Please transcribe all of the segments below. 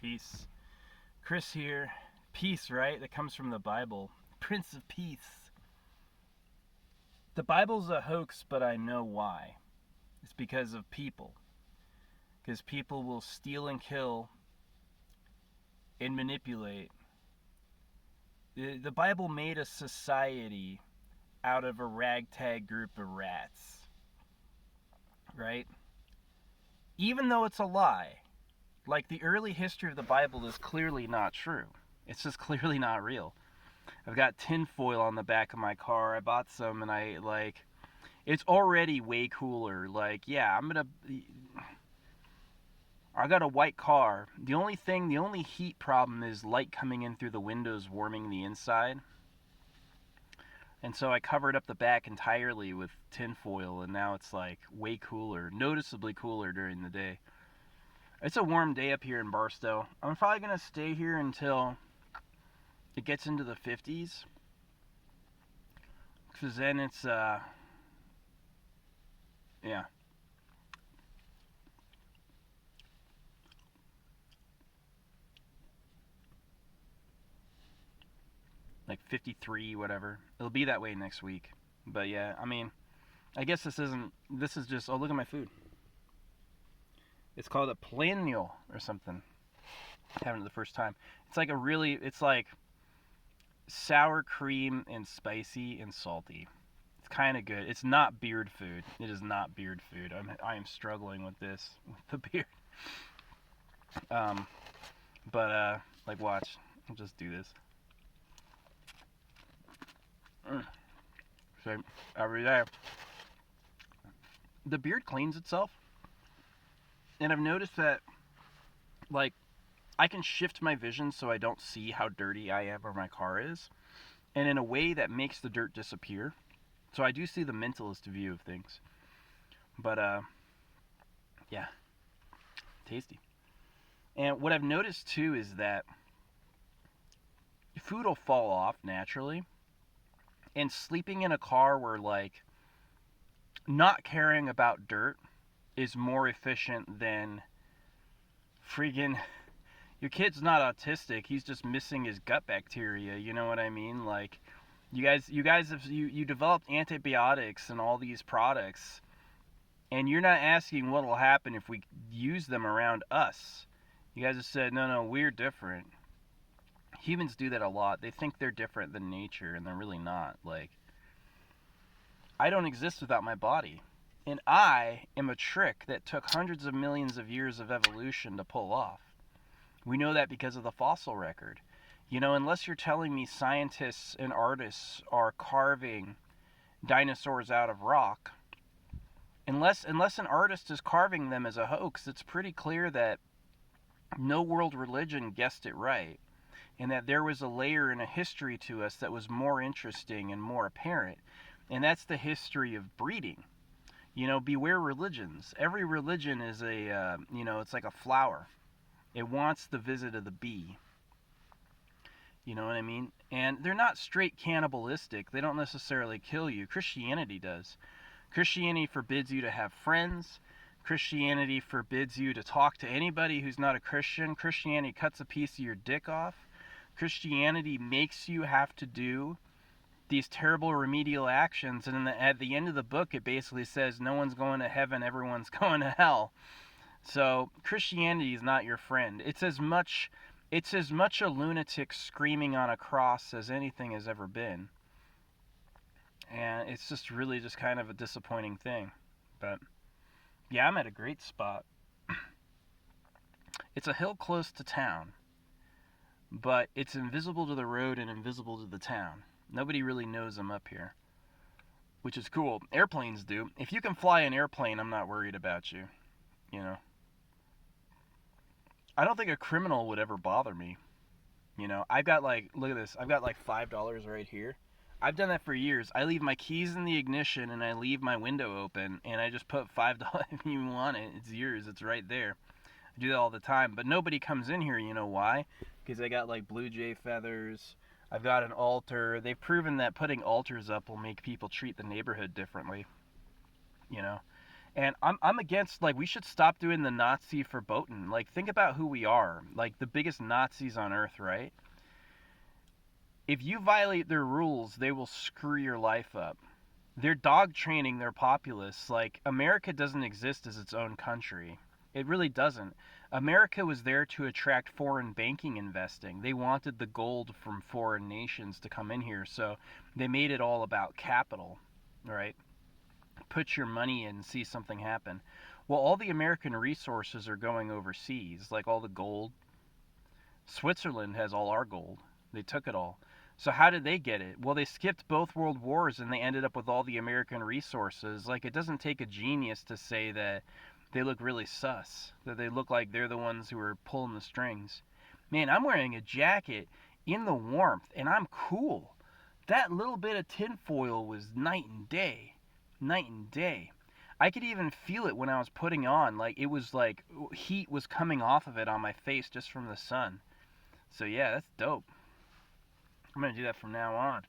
Peace. Chris here. Peace, right? That comes from the Bible. Prince of Peace. The Bible's a hoax, but I know why. It's because of people. Because people will steal and kill and manipulate. The Bible made a society out of a ragtag group of rats, right? Even though it's a lie. Like, the early history of the Bible is clearly not true. It's just clearly not real. I've got tinfoil on the back of my car. I bought some and it's already way cooler. I got a white car. The only heat problem is light coming in through the windows warming the inside. And so I covered up the back entirely with tinfoil, and now it's like way cooler, noticeably cooler during the day. It's a warm day up here in Barstow. I'm probably going to stay here until it gets into the 50s. Because then it's, yeah. Like 53, whatever. It'll be that way next week. But yeah, I mean, I guess this is just, oh, look at my food. It's called a planio or something. Having it the first time. It's like sour cream and spicy and salty. It's kind of good. It's not beard food. It is not beard food. I am struggling with this, with the beard. Like, watch. I'll just do this. So, every day. The beard cleans itself. And I've noticed that, like, I can shift my vision so I don't see how dirty I am or my car is. And in a way that makes the dirt disappear. So I do see the mentalist view of things. But, yeah. Tasty. And what I've noticed, too, is that food will fall off naturally. And sleeping in a car where, like, not caring about dirt is more efficient than freaking... Your kid's not autistic. He's just missing his gut bacteria. You know what I mean? Like, you guys have developed antibiotics and all these products, and you're not asking what will happen if we use them around us. You guys have said, no, we're different. Humans do that a lot. They think they're different than nature, and they're really not. Like, I don't exist without my body. And I am a trick that took hundreds of millions of years of evolution to pull off. We know that because of the fossil record. You know, unless you're telling me scientists and artists are carving dinosaurs out of rock, unless an artist is carving them as a hoax, it's pretty clear that no world religion guessed it right, and that there was a layer in a history to us that was more interesting and more apparent, and that's the history of breeding. You know, beware religions. Every religion is it's like a flower. It wants the visit of the bee. You know what I mean? And they're not straight cannibalistic. They don't necessarily kill you. Christianity does. Christianity forbids you to have friends. Christianity forbids you to talk to anybody who's not a Christian. Christianity cuts a piece of your dick off. Christianity makes you have to do these terrible remedial actions. And at the end of the book, it basically says no one's going to heaven, everyone's going to hell. So Christianity is not your friend. It's as much a lunatic screaming on a cross as anything has ever been. And it's just really just kind of a disappointing thing. But yeah, I'm at a great spot. It's a hill close to town, but it's invisible to the road and invisible to the town. Nobody really knows I'm up here, which is cool. Airplanes do. If you can fly an airplane, I'm not worried about you. You know, I don't think a criminal would ever bother me. You know, I've got like, look at this. I've got like $5 right here. I've done that for years. I leave my keys in the ignition and I leave my window open and I just put $5. If you want it, it's yours. It's right there. I do that all the time. But nobody comes in here. You know why? Because I got like blue jay feathers. I've got an altar. They've proven that putting altars up will make people treat the neighborhood differently. You know, And I'm against, like, we should stop doing the Nazi verboten. Like, think about who we are. Like, the biggest Nazis on earth, right? If you violate their rules, they will screw your life up. They're dog training their populace. Like, America doesn't exist as its own country. It really doesn't. America was there to attract foreign banking investing. They wanted the gold from foreign nations to come in here, so they made it all about capital, right? Put your money in and see something happen. Well, all the American resources are going overseas, like all the gold. Switzerland has all our gold. They took it all. So how did they get it? Well, they skipped both world wars and they ended up with all the American resources. Like, it doesn't take a genius to say that they look really sus, that they look like they're the ones who are pulling the strings. Man, I'm wearing a jacket in the warmth and I'm cool. That little bit of tinfoil was night and day. Night and day. I could even feel it when I was putting on. Like, it was like heat was coming off of it on my face just from the sun. So yeah, that's dope. I'm gonna do that from now on.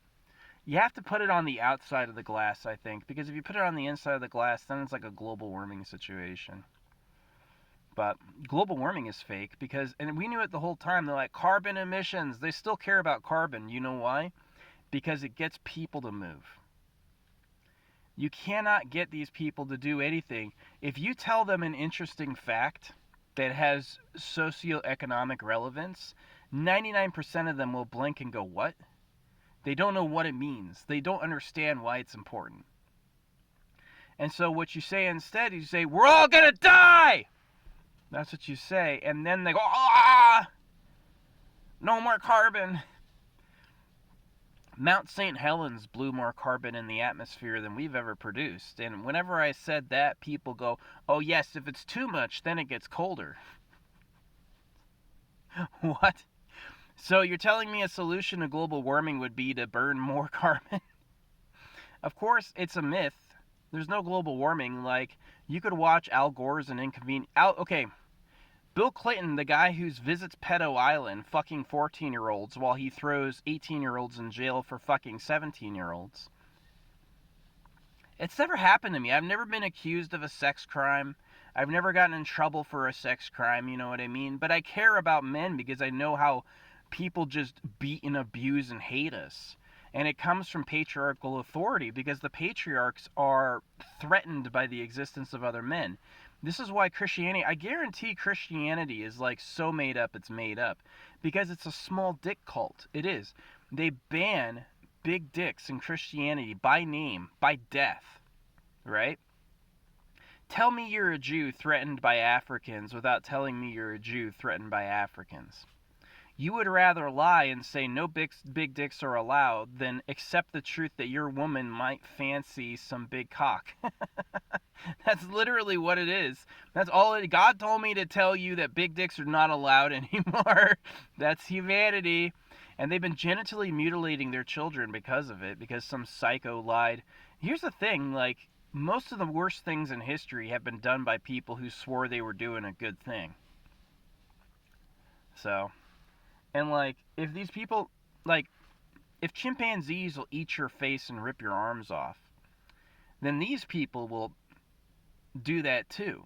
You have to put it on the outside of the glass, I think, because if you put it on the inside of the glass, then it's like a global warming situation. But global warming is fake because, and we knew it the whole time. They're like, carbon emissions. They still care about carbon. You know why? Because it gets people to move. You cannot get these people to do anything. If you tell them an interesting fact that has socioeconomic relevance, 99% of them will blink and go, what? They don't know what it means. They don't understand why it's important. And so what you say instead is you say, we're all going to die! That's what you say. And then they go, ah! No more carbon. Mount St. Helens blew more carbon in the atmosphere than we've ever produced. And whenever I said that, people go, oh yes, if it's too much, then it gets colder. What? So you're telling me a solution to global warming would be to burn more carbon? Of course, it's a myth. There's no global warming. Like, you could watch Al Gore's an inconvenient... Okay, Bill Clinton, the guy who visits Pedo Island, fucking 14-year-olds while he throws 18-year-olds in jail for fucking 17-year-olds. It's never happened to me. I've never been accused of a sex crime. I've never gotten in trouble for a sex crime, you know what I mean? But I care about men because I know how people just beat and abuse and hate us. And it comes from patriarchal authority because the patriarchs are threatened by the existence of other men. This is why Christianity, I guarantee Christianity is like so made up it's made up. Because it's a small dick cult. It is. They ban big dicks in Christianity by name, by death. Right? Tell me you're a Jew threatened by Africans without telling me you're a Jew threatened by Africans. You would rather lie and say no big dicks are allowed than accept the truth that your woman might fancy some big cock. That's literally what it is. That's all it, God told me to tell you that big dicks are not allowed anymore. That's humanity. And they've been genitally mutilating their children because of it, because some psycho lied. Here's the thing, like, most of the worst things in history have been done by people who swore they were doing a good thing. So, and like, if these people, like, if chimpanzees will eat your face and rip your arms off, then these people will do that too.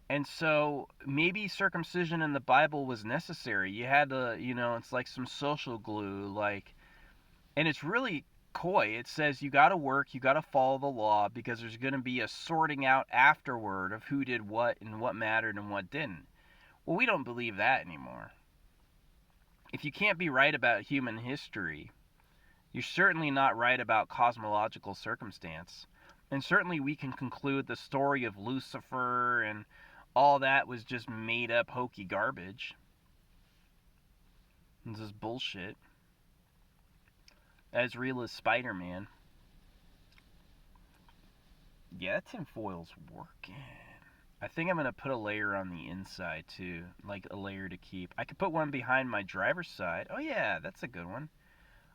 And so maybe circumcision in the Bible was necessary. You had to, you know, it's like some social glue, like, and it's really coy. It says you got to work, you got to follow the law because there's going to be a sorting out afterward of who did what and what mattered and what didn't. Well, we don't believe that anymore. If you can't be right about human history, you're certainly not right about cosmological circumstance. And certainly we can conclude the story of Lucifer and all that was just made up hokey garbage. This is bullshit. As real as Spider-Man. Yeah, that tinfoil's working. I think I'm going to put a layer on the inside too. Like a layer to keep. I could put one behind my driver's side. Oh yeah, that's a good one.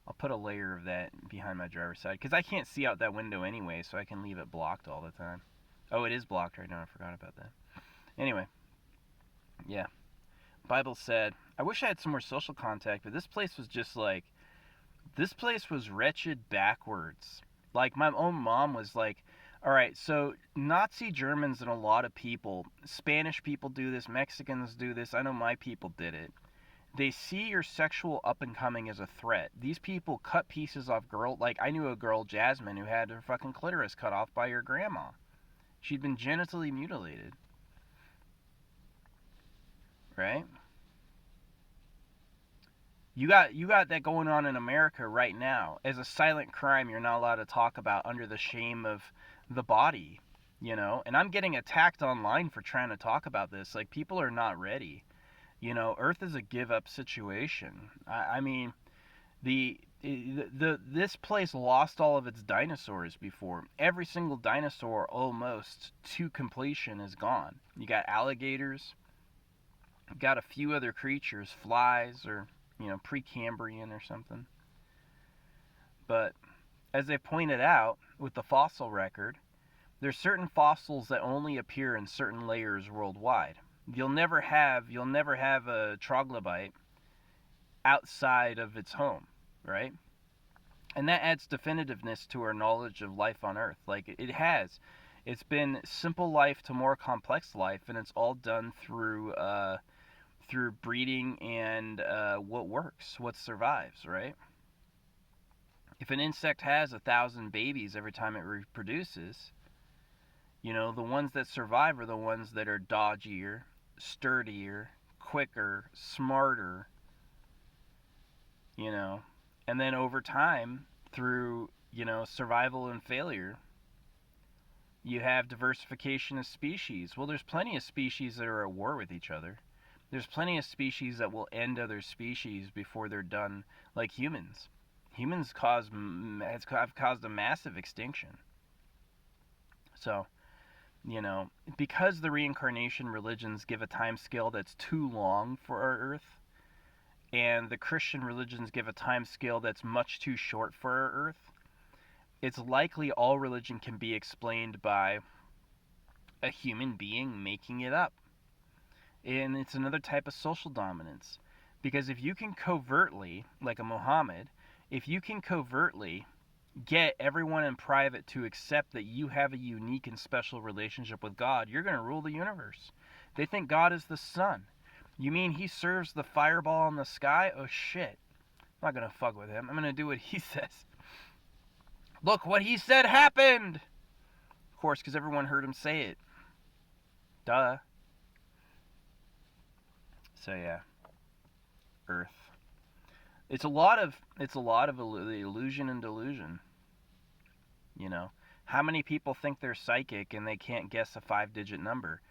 I'll put a layer of that behind my driver's side. Because I can't see out that window anyway, so I can leave it blocked all the time. Oh, it is blocked right now. I forgot about that. Anyway. Yeah. Bible said, I wish I had some more social contact, but this place was just like, this place was wretched backwards. Like, my own mom was like, All right, so Nazi Germans and a lot of people, Spanish people do this, Mexicans do this. I know my people did it. They see your sexual up and coming as a threat. These people cut pieces off girl. Like I knew a girl, Jasmine, who had her fucking clitoris cut off by her grandma. She'd been genitally mutilated, right? You got that going on in America right now as a silent crime you're not allowed to talk about under the shame of the body, you know? And I'm getting attacked online for trying to talk about this. Like people are not ready. You know, Earth is a give up situation. I mean, this place lost all of its dinosaurs before. Every single dinosaur almost to completion is gone. You got alligators, got a few other creatures, flies or, you know, Precambrian or something. But as they pointed out with the fossil record, there's certain fossils that only appear in certain layers worldwide. You'll never have a troglobite outside of its home, right? And that adds definitiveness to our knowledge of life on Earth. Like it has, it's been simple life to more complex life, and it's all done through breeding and what works, what survives, right? If an insect has 1,000 babies every time it reproduces, you know, the ones that survive are the ones that are dodgier, sturdier, quicker, smarter, you know. And then over time, through, you know, survival and failure, you have diversification of species. Well, there's plenty of species that are at war with each other. There's plenty of species that will end other species before they're done, like humans. Humans have caused a massive extinction. So, you know, because the reincarnation religions give a time scale that's too long for our Earth, and the Christian religions give a time scale that's much too short for our Earth, it's likely all religion can be explained by a human being making it up. And it's another type of social dominance. Because if you can covertly, like a Muhammad, if you can covertly get everyone in private to accept that you have a unique and special relationship with God, you're going to rule the universe. They think God is the sun. You mean he serves the fireball in the sky? Oh shit. I'm not going to fuck with him. I'm going to do what he says. Look, what he said happened! Of course, because everyone heard him say it. Duh. So yeah, Earth. It's a lot of illusion and delusion. You know, how many people think they're psychic and they can't guess a 5-digit number?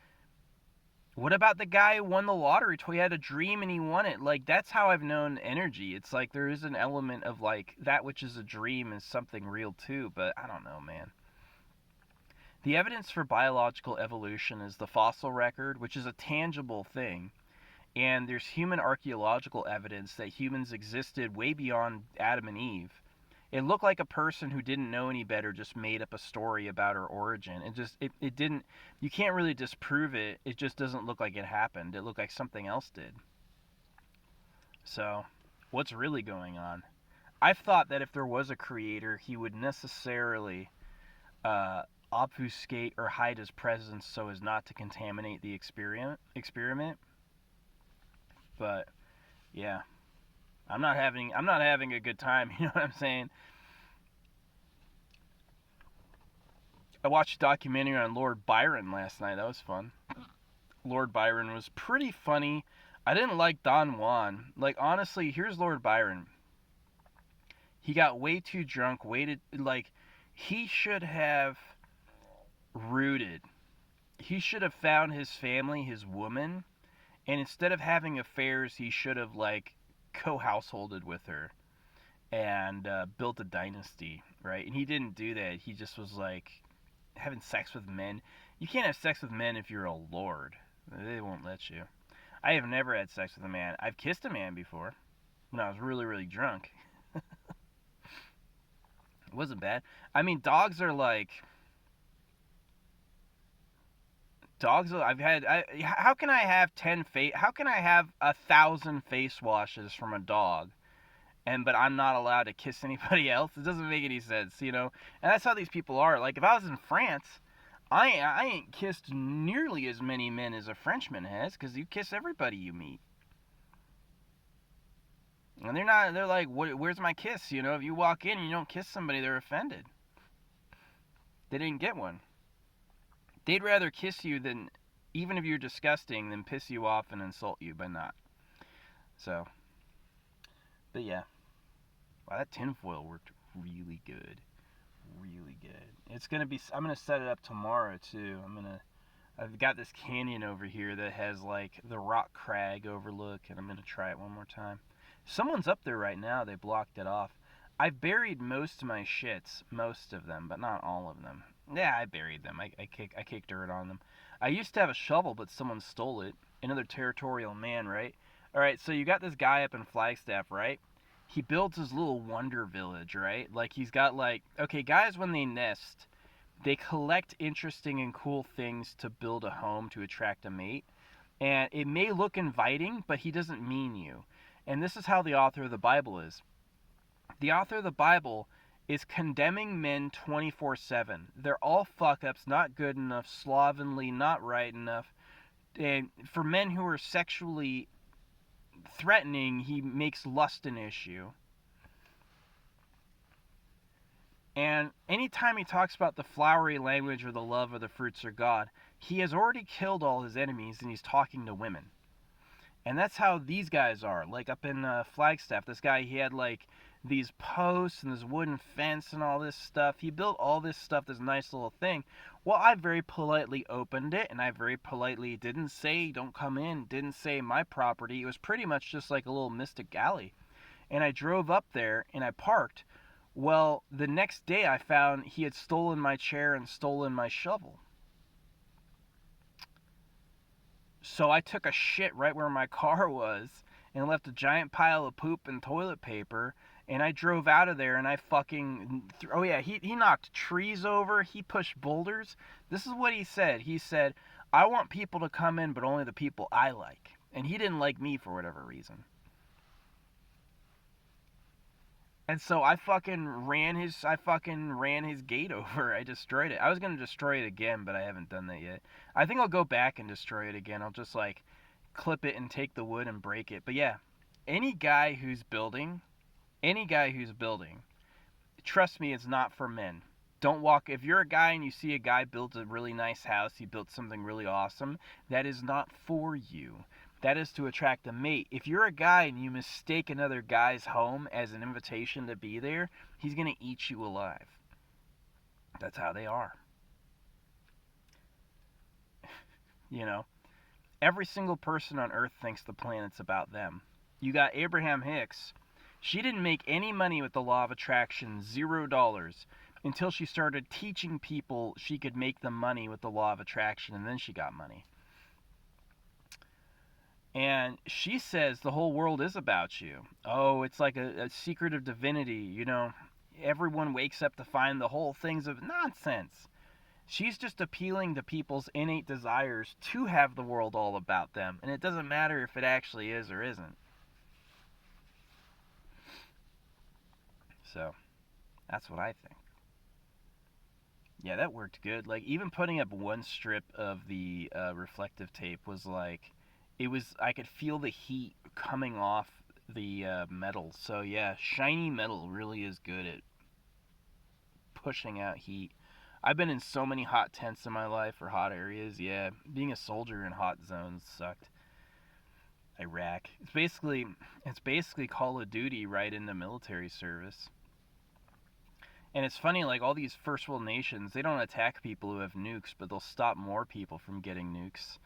What about the guy who won the lottery? He had a dream and he won it. Like that's how I've known energy. It's like there is an element of like that which is a dream is something real too. But I don't know, man. The evidence for biological evolution is the fossil record, which is a tangible thing. And there's human archaeological evidence that humans existed way beyond Adam and Eve. It looked like a person who didn't know any better just made up a story about her origin. It didn't, you can't really disprove it. It just doesn't look like it happened. It looked like something else did. So, what's really going on? I've thought that if there was a creator, he would necessarily uh, obfuscate or hide his presence so as not to contaminate the experiment. But yeah, I'm not having a good time. You know what I'm saying? I watched a documentary on Lord Byron last night. That was fun. Lord Byron was pretty funny. I didn't like Don Juan. Like honestly, here's Lord Byron. He got way too drunk. Waited like he should have rooted. He should have found his family, his woman, and instead of having affairs, he should have like co-householded with her and built a dynasty, right? And he didn't do that. He just was like having sex with men. You can't have sex with men if you're a lord. They won't let you. I have never had sex with a man. I've kissed a man before when I was really, really drunk. It wasn't bad. I mean, dogs. I've had. How can I have 10 face? How can I have 1,000 face washes from a dog but I'm not allowed to kiss anybody else. It doesn't make any sense, you know. And that's how these people are. Like if I was in France, I ain't kissed nearly as many men as a Frenchman has, because you kiss everybody you meet. And they're like, where's my kiss? You know, if you walk in and you don't kiss somebody, they're offended. They didn't get one. They'd rather kiss you than, even if you're disgusting, than piss you off and insult you by not. So, but yeah. Wow, that tinfoil worked really good. Really good. It's gonna be, I'm gonna set it up tomorrow too. I've got this canyon over here that has like the rock crag overlook, and I'm gonna try it one more time. Someone's up there right now. They blocked it off. I've buried most of my shits, most of them, but not all of them. Yeah, I buried them. I kicked dirt on them. I used to have a shovel, but someone stole it. Another territorial man, right? All right, so you got this guy up in Flagstaff, right? He builds his little wonder village, right? Like he's got like, okay, guys when they nest, they collect interesting and cool things to build a home to attract a mate. And it may look inviting, but he doesn't mean you. And this is how the author of the Bible is. The author of the Bible is condemning men 24/7. They're all fuck ups, not good enough, slovenly, not right enough. And for men who are sexually threatening, he makes lust an issue. And anytime he talks about the flowery language or the love or the fruits of God, he has already killed all his enemies and he's talking to women. And that's how these guys are. Like up in Flagstaff, this guy, he had like these posts and this wooden fence and all this stuff. He built all this stuff, this nice little thing. Well, I very politely opened it, and I very politely didn't say don't come in, didn't say my property. It was pretty much just like a little mystic alley. And I drove up there and I parked. Well, the next day I found he had stolen my chair and stolen my shovel. So I took a shit right where my car was and left a giant pile of poop and toilet paper. And I drove out of there and I fucking. Oh, yeah, he knocked trees over. He pushed boulders. This is what he said. He said, I want people to come in, but only the people I like. And he didn't like me for whatever reason. And so I fucking ran his gate over. I destroyed it. I was gonna destroy it again, but I haven't done that yet. I think I'll go back and destroy it again. I'll just like clip it and take the wood and break it. But yeah, any guy who's building, any guy who's building, trust me, it's not for men. Don't walk. If you're a guy and you see a guy build a really nice house, he built something really awesome, that is not for you. That is to attract a mate. If you're a guy and you mistake another guy's home as an invitation to be there, he's going to eat you alive. That's how they are. You know, every single person on earth thinks the planet's about them. You got Abraham Hicks. She didn't make any money with the law of attraction, $0, until she started teaching people she could make the money with the law of attraction, and then she got money. And she says the whole world is about you. Oh, it's like a secret of divinity, you know. Everyone wakes up to find the whole thing's of nonsense. She's just appealing to people's innate desires to have the world all about them. And it doesn't matter if it actually is or isn't. So, that's what I think. Yeah, that worked good. Like, even putting up one strip of the reflective tape was like, I could feel the heat coming off the metal. So, yeah, shiny metal really is good at pushing out heat. I've been in so many hot tents in my life, or hot areas. Yeah, being a soldier in hot zones sucked. Iraq. It's basically Call of Duty right into military service. And it's funny, like all these first world nations, they don't attack people who have nukes, but they'll stop more people from getting nukes.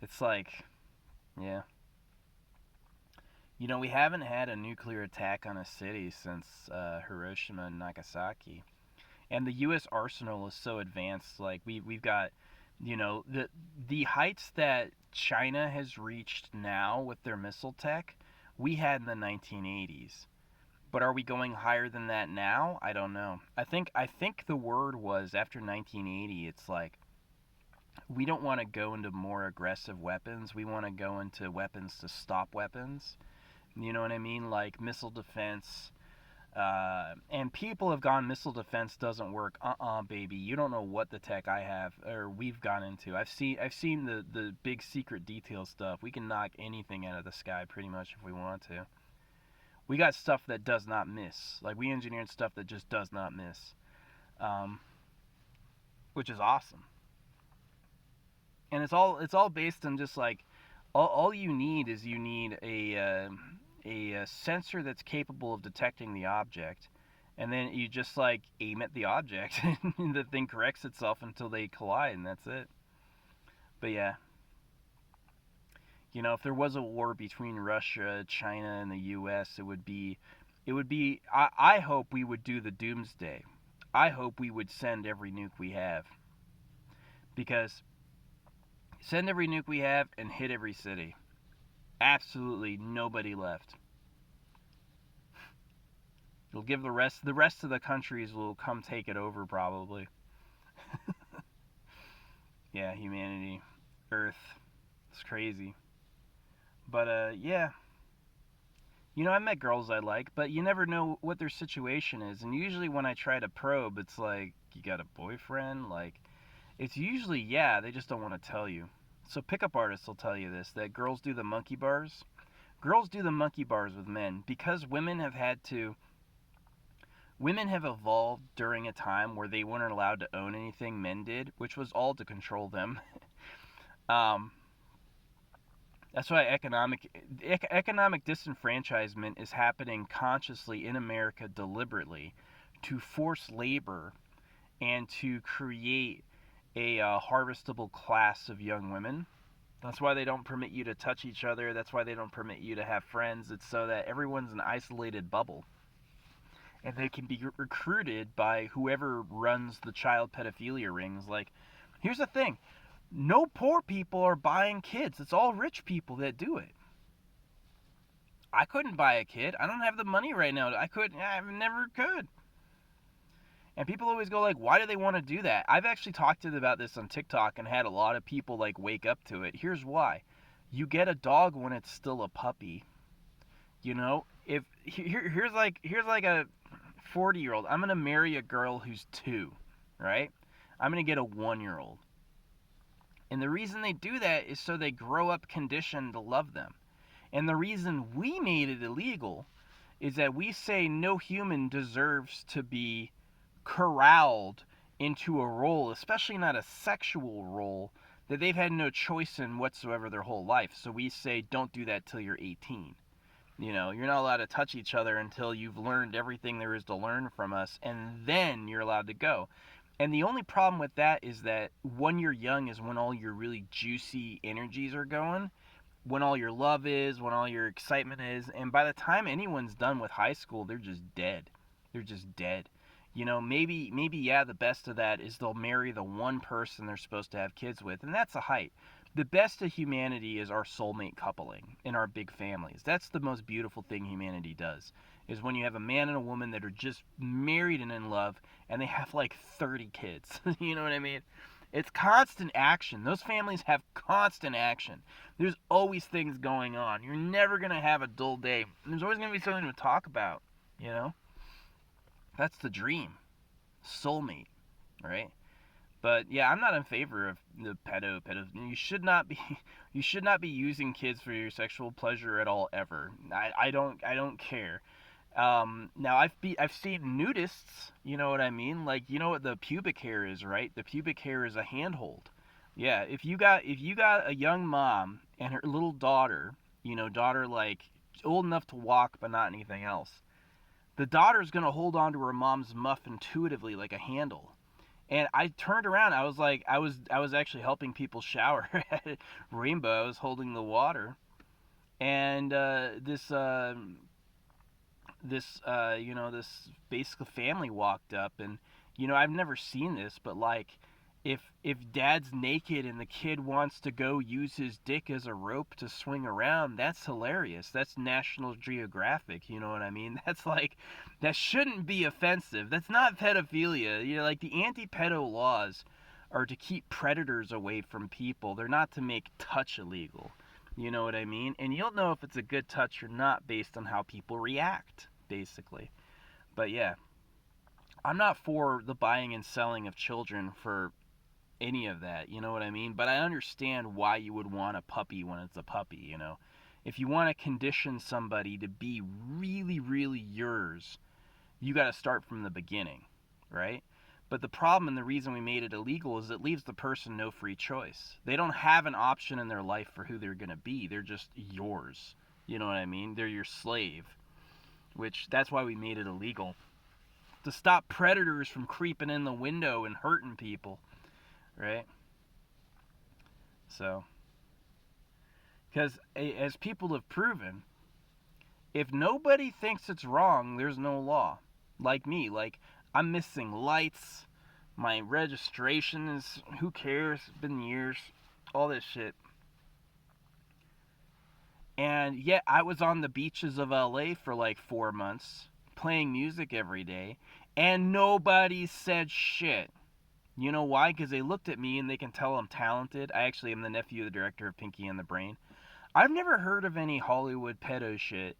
It's like, yeah. You know, we haven't had a nuclear attack on a city since Hiroshima and Nagasaki. And the U.S. arsenal is so advanced. Like we've got, you know, the heights that China has reached now with their missile tech, we had in the 1980s. But are we going higher than that now? I don't know. I think the word was after 1980. It's like we don't want to go into more aggressive weapons. We want to go into weapons to stop weapons, You know what I mean? Like missile defense. And people have gone, missile defense doesn't work. Baby, you don't know what the tech I have or we've gone into. I've seen the big secret detail stuff. We can knock anything out of the sky pretty much if we want to. We got stuff that does not miss. Like we engineered stuff that just does not miss, um, which is awesome. And it's all based on just like all you need is you need a sensor that's capable of detecting the object, and then you just like aim at the object, and the thing corrects itself until they collide, and that's it. But yeah, if there was a war between Russia, China, and the U.S., it would be. I hope we would do the doomsday. I hope we would send every nuke we have, because send every nuke we have and hit every city. Absolutely nobody left. You'll give the rest of the countries will come take it over probably. Yeah, humanity, Earth, it's crazy. But yeah, I met girls I like, but you never know what their situation is. And usually when I try to probe, it's like, you got a boyfriend? Like, it's usually, yeah, they just don't want to tell you. So pickup artists will tell you this, that girls do the monkey bars. Girls do the monkey bars with men because women have evolved during a time where they weren't allowed to own anything men did, which was all to control them. um, that's why economic disenfranchisement is happening consciously in America deliberately to force labor and to create a harvestable class of young women. That's why they don't permit you to touch each other. That's why they don't permit you to have friends. It's so that everyone's an isolated bubble. And they can be recruited by whoever runs the child pedophilia rings. Like, here's the thing, no poor people are buying kids. It's all rich people that do it. I couldn't buy a kid. I don't have the money right now. I never could. And people always go like, why do they want to do that? I've actually talked about this on TikTok and had a lot of people like wake up to it. Here's why. You get a dog when it's still a puppy. If here's like a 40-year-old. I'm going to marry a girl who's 2, right? I'm going to get a 1-year-old. And the reason they do that is so they grow up conditioned to love them. And the reason we made it illegal is that we say no human deserves to be corralled into a role, especially not a sexual role, that they've had no choice in whatsoever their whole life. So we say don't do that till you're 18. You're not allowed to touch each other until you've learned everything there is to learn from us, and then you're allowed to go. And the only problem with that is that when you're young is when all your really juicy energies are going, when all your love is, when all your excitement is, and by the time anyone's done with high school, they're just dead. They're just dead. Maybe yeah, the best of that is they'll marry the one person they're supposed to have kids with, and that's a height. The best of humanity is our soulmate coupling in our big families. That's the most beautiful thing humanity does. Is when you have a man and a woman that are just married and in love, and they have like 30 kids. You know what I mean? It's constant action. Those families have constant action. There's always things going on. You're never going to have a dull day. There's always going to be something to talk about, you know? That's the dream. Soulmate, right? But yeah, I'm not in favor of the pedo. You should not be you should not be using kids for your sexual pleasure at all ever. I don't care. Now I've seen nudists. You know what I mean? Like, you know what the pubic hair is, right? The pubic hair is a handhold. Yeah, if you got a young mom and her little daughter, daughter like old enough to walk but not anything else, the daughter's gonna hold on to her mom's muff intuitively like a handle. And I turned around. I was like, I was actually helping people shower at Rainbow. I was holding the water, and this basic family walked up, and I've never seen this, but like, if dad's naked and the kid wants to go use his dick as a rope to swing around, that's hilarious. That's National Geographic, you know what I mean? That's like, that shouldn't be offensive. That's not pedophilia. Like, the anti-pedo laws are to keep predators away from people. They're not to make touch illegal. You know what I mean? And you'll know if it's a good touch or not based on how people react, basically. But yeah, I'm not for the buying and selling of children for any of that, you know what I mean? But I understand why you would want a puppy when it's a puppy, you know? If you want to condition somebody to be really, really yours, you got to start from the beginning, right? But the problem and the reason we made it illegal is it leaves the person no free choice. They don't have an option in their life for who they're going to be. They're just yours. You know what I mean? They're your slave, which that's why we made it illegal. To stop predators from creeping in the window and hurting people, right? So, because as people have proven, if nobody thinks it's wrong, there's no law. Like me, like I'm missing lights, my registration is, who cares? It's been years, all this shit. And yet I was on the beaches of LA for like 4 months, playing music every day, and nobody said shit. You know why? Because they looked at me and they can tell I'm talented. I actually am the nephew of the director of Pinky and the Brain. I've never heard of any Hollywood pedo shit,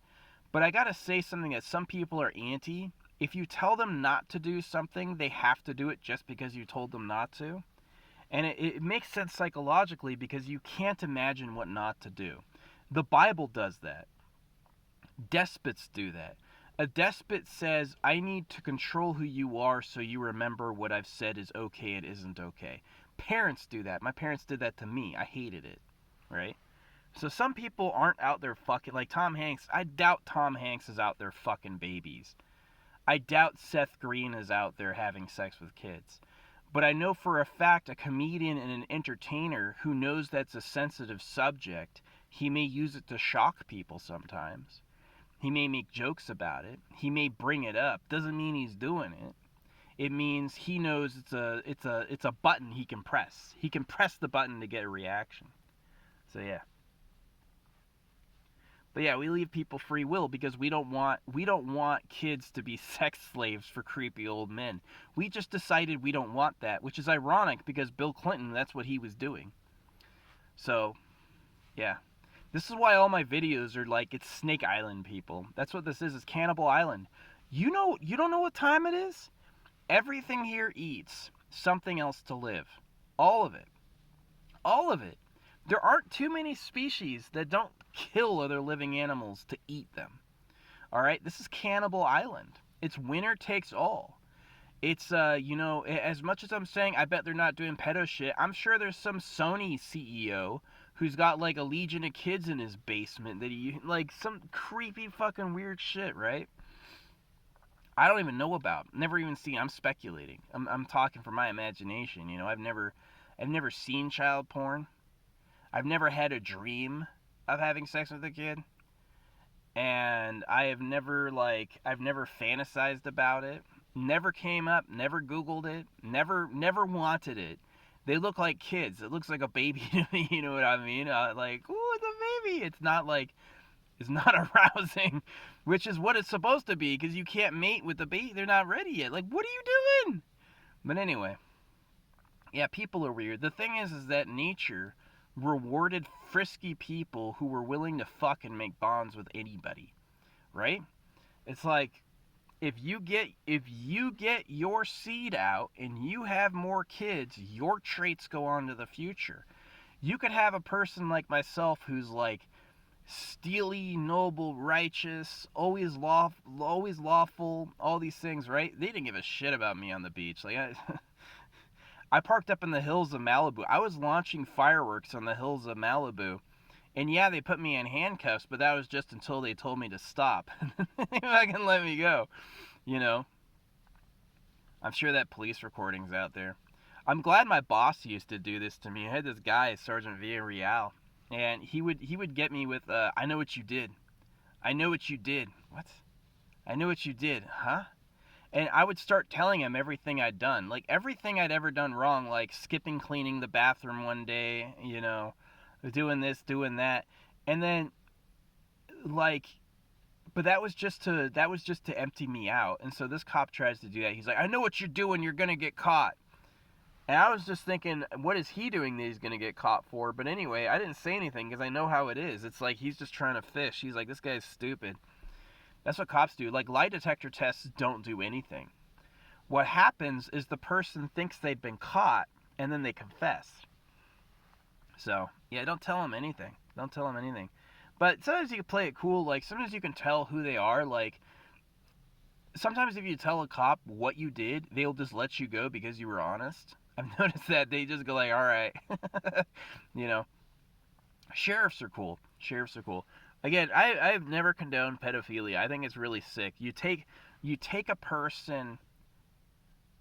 but I gotta say something that some people are anti. If you tell them not to do something, they have to do it just because you told them not to. And it makes sense psychologically because you can't imagine what not to do. The Bible does that. Despots do that. A despot says, I need to control who you are so you remember what I've said is okay and isn't okay. Parents do that. My parents did that to me. I hated it, right? So some people aren't out there fucking, like Tom Hanks. I doubt Tom Hanks is out there fucking babies. I doubt Seth Green is out there having sex with kids. But I know for a fact a comedian and an entertainer who knows that's a sensitive subject, he may use it to shock people sometimes. He may make jokes about it. He may bring it up. Doesn't mean he's doing it. It means he knows it's a button he can press. He can press the button to get a reaction. So yeah. But yeah, we leave people free will because we don't want kids to be sex slaves for creepy old men. We just decided we don't want that, which is ironic because Bill Clinton, that's what he was doing. So, yeah. This is why all my videos are like, it's Snake Island, people. That's what this is Cannibal Island. You don't know what time it is? Everything here eats something else to live. All of it. All of it. There aren't too many species that don't kill other living animals to eat them. All right? This is Cannibal Island. It's winner takes all. It's, as much as I'm saying, I bet they're not doing pedo shit, I'm sure there's some Sony CEO who's got like a legion of kids in his basement that he, like, some creepy fucking weird shit, right? I don't even know about. Never even seen. I'm speculating. I'm talking from my imagination, you know. I've never seen child porn. I've never had a dream of having sex with a kid. And I've never fantasized about it. Never came up, never Googled it, never wanted it. They look like kids. It looks like a baby to me, you know what I mean? Like, ooh, it's a baby. It's not arousing, which is what it's supposed to be because you can't mate with the baby. They're not ready yet. Like, what are you doing? But anyway, yeah, people are weird. The thing is that nature rewarded frisky people who were willing to fuck and make bonds with anybody, right? It's like if you get your seed out and you have more kids, your traits go on to the future. You could have a person like myself who's like steely, noble, righteous, always lawful, all these things, right? They didn't give a shit about me on the beach. Like I parked up in the hills of Malibu. I was launching fireworks on the hills of Malibu. And yeah, they put me in handcuffs, but that was just until they told me to stop. They fucking let me go. You know? I'm sure that police recording's out there. I'm glad my boss used to do this to me. I had this guy, Sergeant Villarreal, and he would get me with, I know what you did. I know what you did. What? I know what you did. Huh? And I would start telling him everything I'd done. Like, everything I'd ever done wrong, like skipping cleaning the bathroom one day, you know, doing this, doing that. And then, like, but that was just to empty me out. And so this cop tries to do that. He's like, I know what you're doing. You're going to get caught. And I was just thinking, what is he doing that he's going to get caught for? But anyway, I didn't say anything because I know how it is. It's like he's just trying to fish. He's like, this guy's stupid. That's what cops do. Like, lie detector tests don't do anything. What happens is the person thinks they've been caught and then they confess. So, yeah, don't tell them anything. Don't tell them anything. But sometimes you can play it cool. Like, sometimes you can tell who they are. Like, sometimes if you tell a cop what you did, they'll just let you go because you were honest. I've noticed that they just go like, all right. you know, sheriffs are cool. Sheriffs are cool. Again, I've never condoned pedophilia. I think it's really sick. You take a person,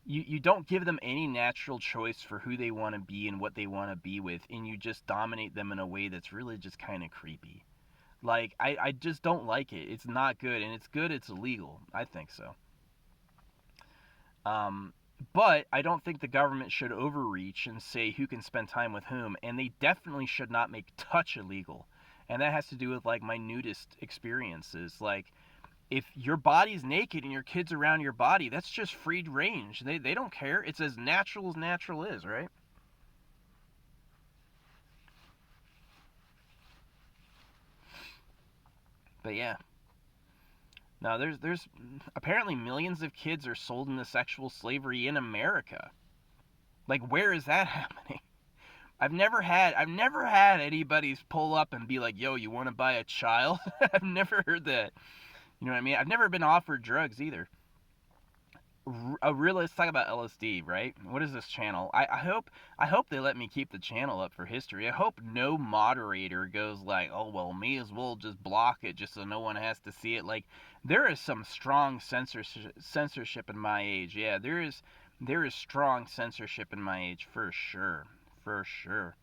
you don't give them any natural choice for who they want to be and what they want to be with, and you just dominate them in a way that's really just kind of creepy. Like, I just don't like it. It's not good, and it's good it's illegal. I think so. Um, but I don't think the government should overreach and say who can spend time with whom, and they definitely should not make touch illegal. And that has to do with like my nudist experiences. Like, if your body's naked and your kid's around your body, that's just free range. They don't care. It's as natural is, right? But yeah. Now there's apparently millions of kids are sold into sexual slavery in America. Like, where is that happening? I've never had anybody pull up and be like, "Yo, you want to buy a child?" I've never heard that. You know what I mean? I've never been offered drugs either. Let's talk about LSD, right? What is this channel? I hope they let me keep the channel up for history. I hope no moderator goes like, "Oh well, may as well just block it just so no one has to see it." Like, there is some strong censorship in my age. Yeah, there is strong censorship in my age for sure, for sure.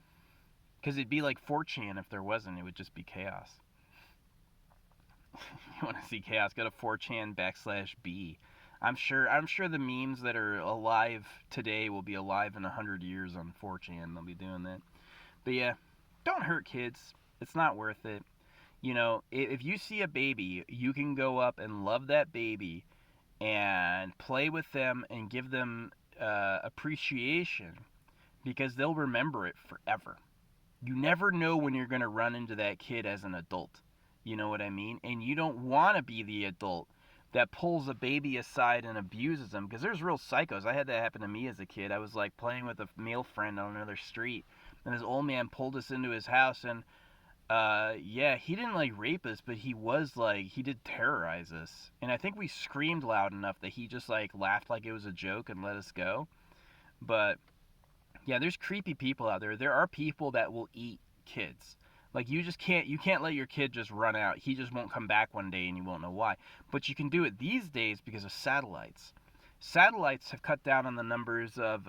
Because it'd be like 4chan if there wasn't. It would just be chaos. You want to see chaos? Go to 4chan /B. I'm sure the memes that are alive today will be alive in 100 years on 4chan. They'll be doing that. But yeah, don't hurt kids. It's not worth it. If you see a baby, you can go up and love that baby and play with them and give them appreciation because they'll remember it forever. You never know when you're going to run into that kid as an adult. You know what I mean? And you don't want to be the adult that pulls a baby aside and abuses them because there's real psychos. I had that happen to me as a kid. I was like playing with a male friend on another street, and this old man pulled us into his house, and yeah, he didn't like rape us, but he did terrorize us. And I think we screamed loud enough that he just like laughed like it was a joke and let us go. But yeah, there's creepy people out there. There are people that will eat kids. Like, you can't let your kid just run out. He just won't come back one day and you won't know why. But you can do it these days because of satellites. Satellites have cut down on the numbers of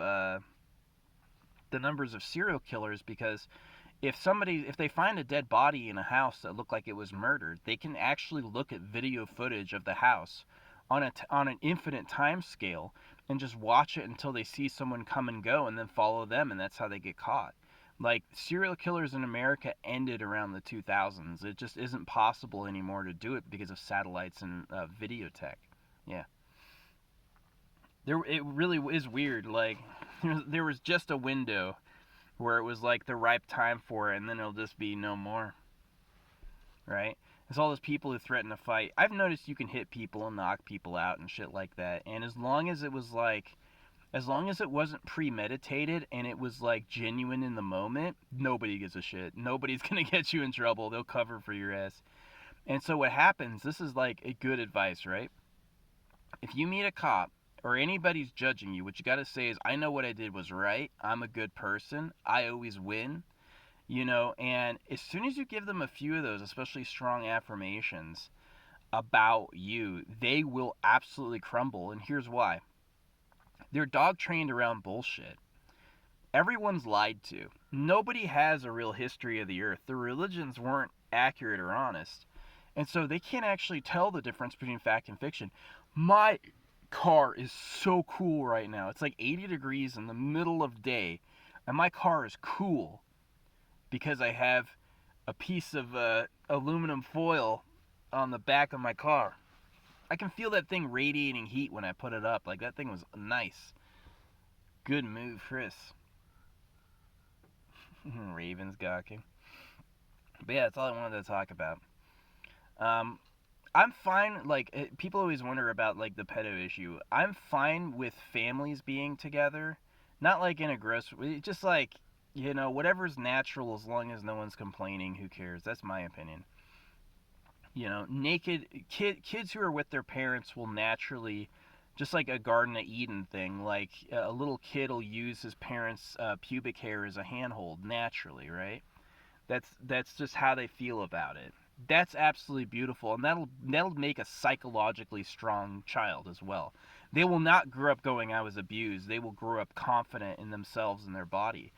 serial killers because if they find a dead body in a house that looked like it was murdered, they can actually look at video footage of the house on an infinite time scale and just watch it until they see someone come and go and then follow them, and that's how they get caught. Like, serial killers in America ended around the 2000s. It just isn't possible anymore to do it because of satellites and video tech. Yeah, it really is weird. Like, there was just a window where it was like the ripe time for it, and then it'll just be no more, right? There's all those people who threaten to fight. I've noticed you can hit people and knock people out and shit like that. And as long as it wasn't premeditated and it was like genuine in the moment, nobody gives a shit. Nobody's gonna get you in trouble. They'll cover for your ass. And so what happens, this is like a good advice, right? If you meet a cop or anybody's judging you, what you gotta say is, I know what I did was right. I'm a good person. I always win. And as soon as you give them a few of those, especially strong affirmations about you, they will absolutely crumble. And here's why: they're dog trained around bullshit. Everyone's lied to. Nobody has a real history of the earth. The religions weren't accurate or honest. And so they can't actually tell the difference between fact and fiction. My car is so cool right now. It's like 80 degrees in the middle of day, and my car is cool because I have a piece of aluminum foil on the back of my car. I can feel that thing radiating heat when I put it up. Like, that thing was nice. Good move, Chris. Ravens gawking. But yeah, that's all I wanted to talk about. Um, I'm fine. Like people always wonder about like the pedo issue. I'm fine with families being together, not like in a gross way. Just like whatever's natural as long as no one's complaining. Who cares? That's my opinion. Naked kids who are with their parents will naturally, just like a Garden of Eden thing. Like a little kid will use his parents' pubic hair as a handhold naturally, right? That's just how they feel about it. That's absolutely beautiful, and that'll make a psychologically strong child as well. They will not grow up going, I was abused. They will grow up confident in themselves and their body.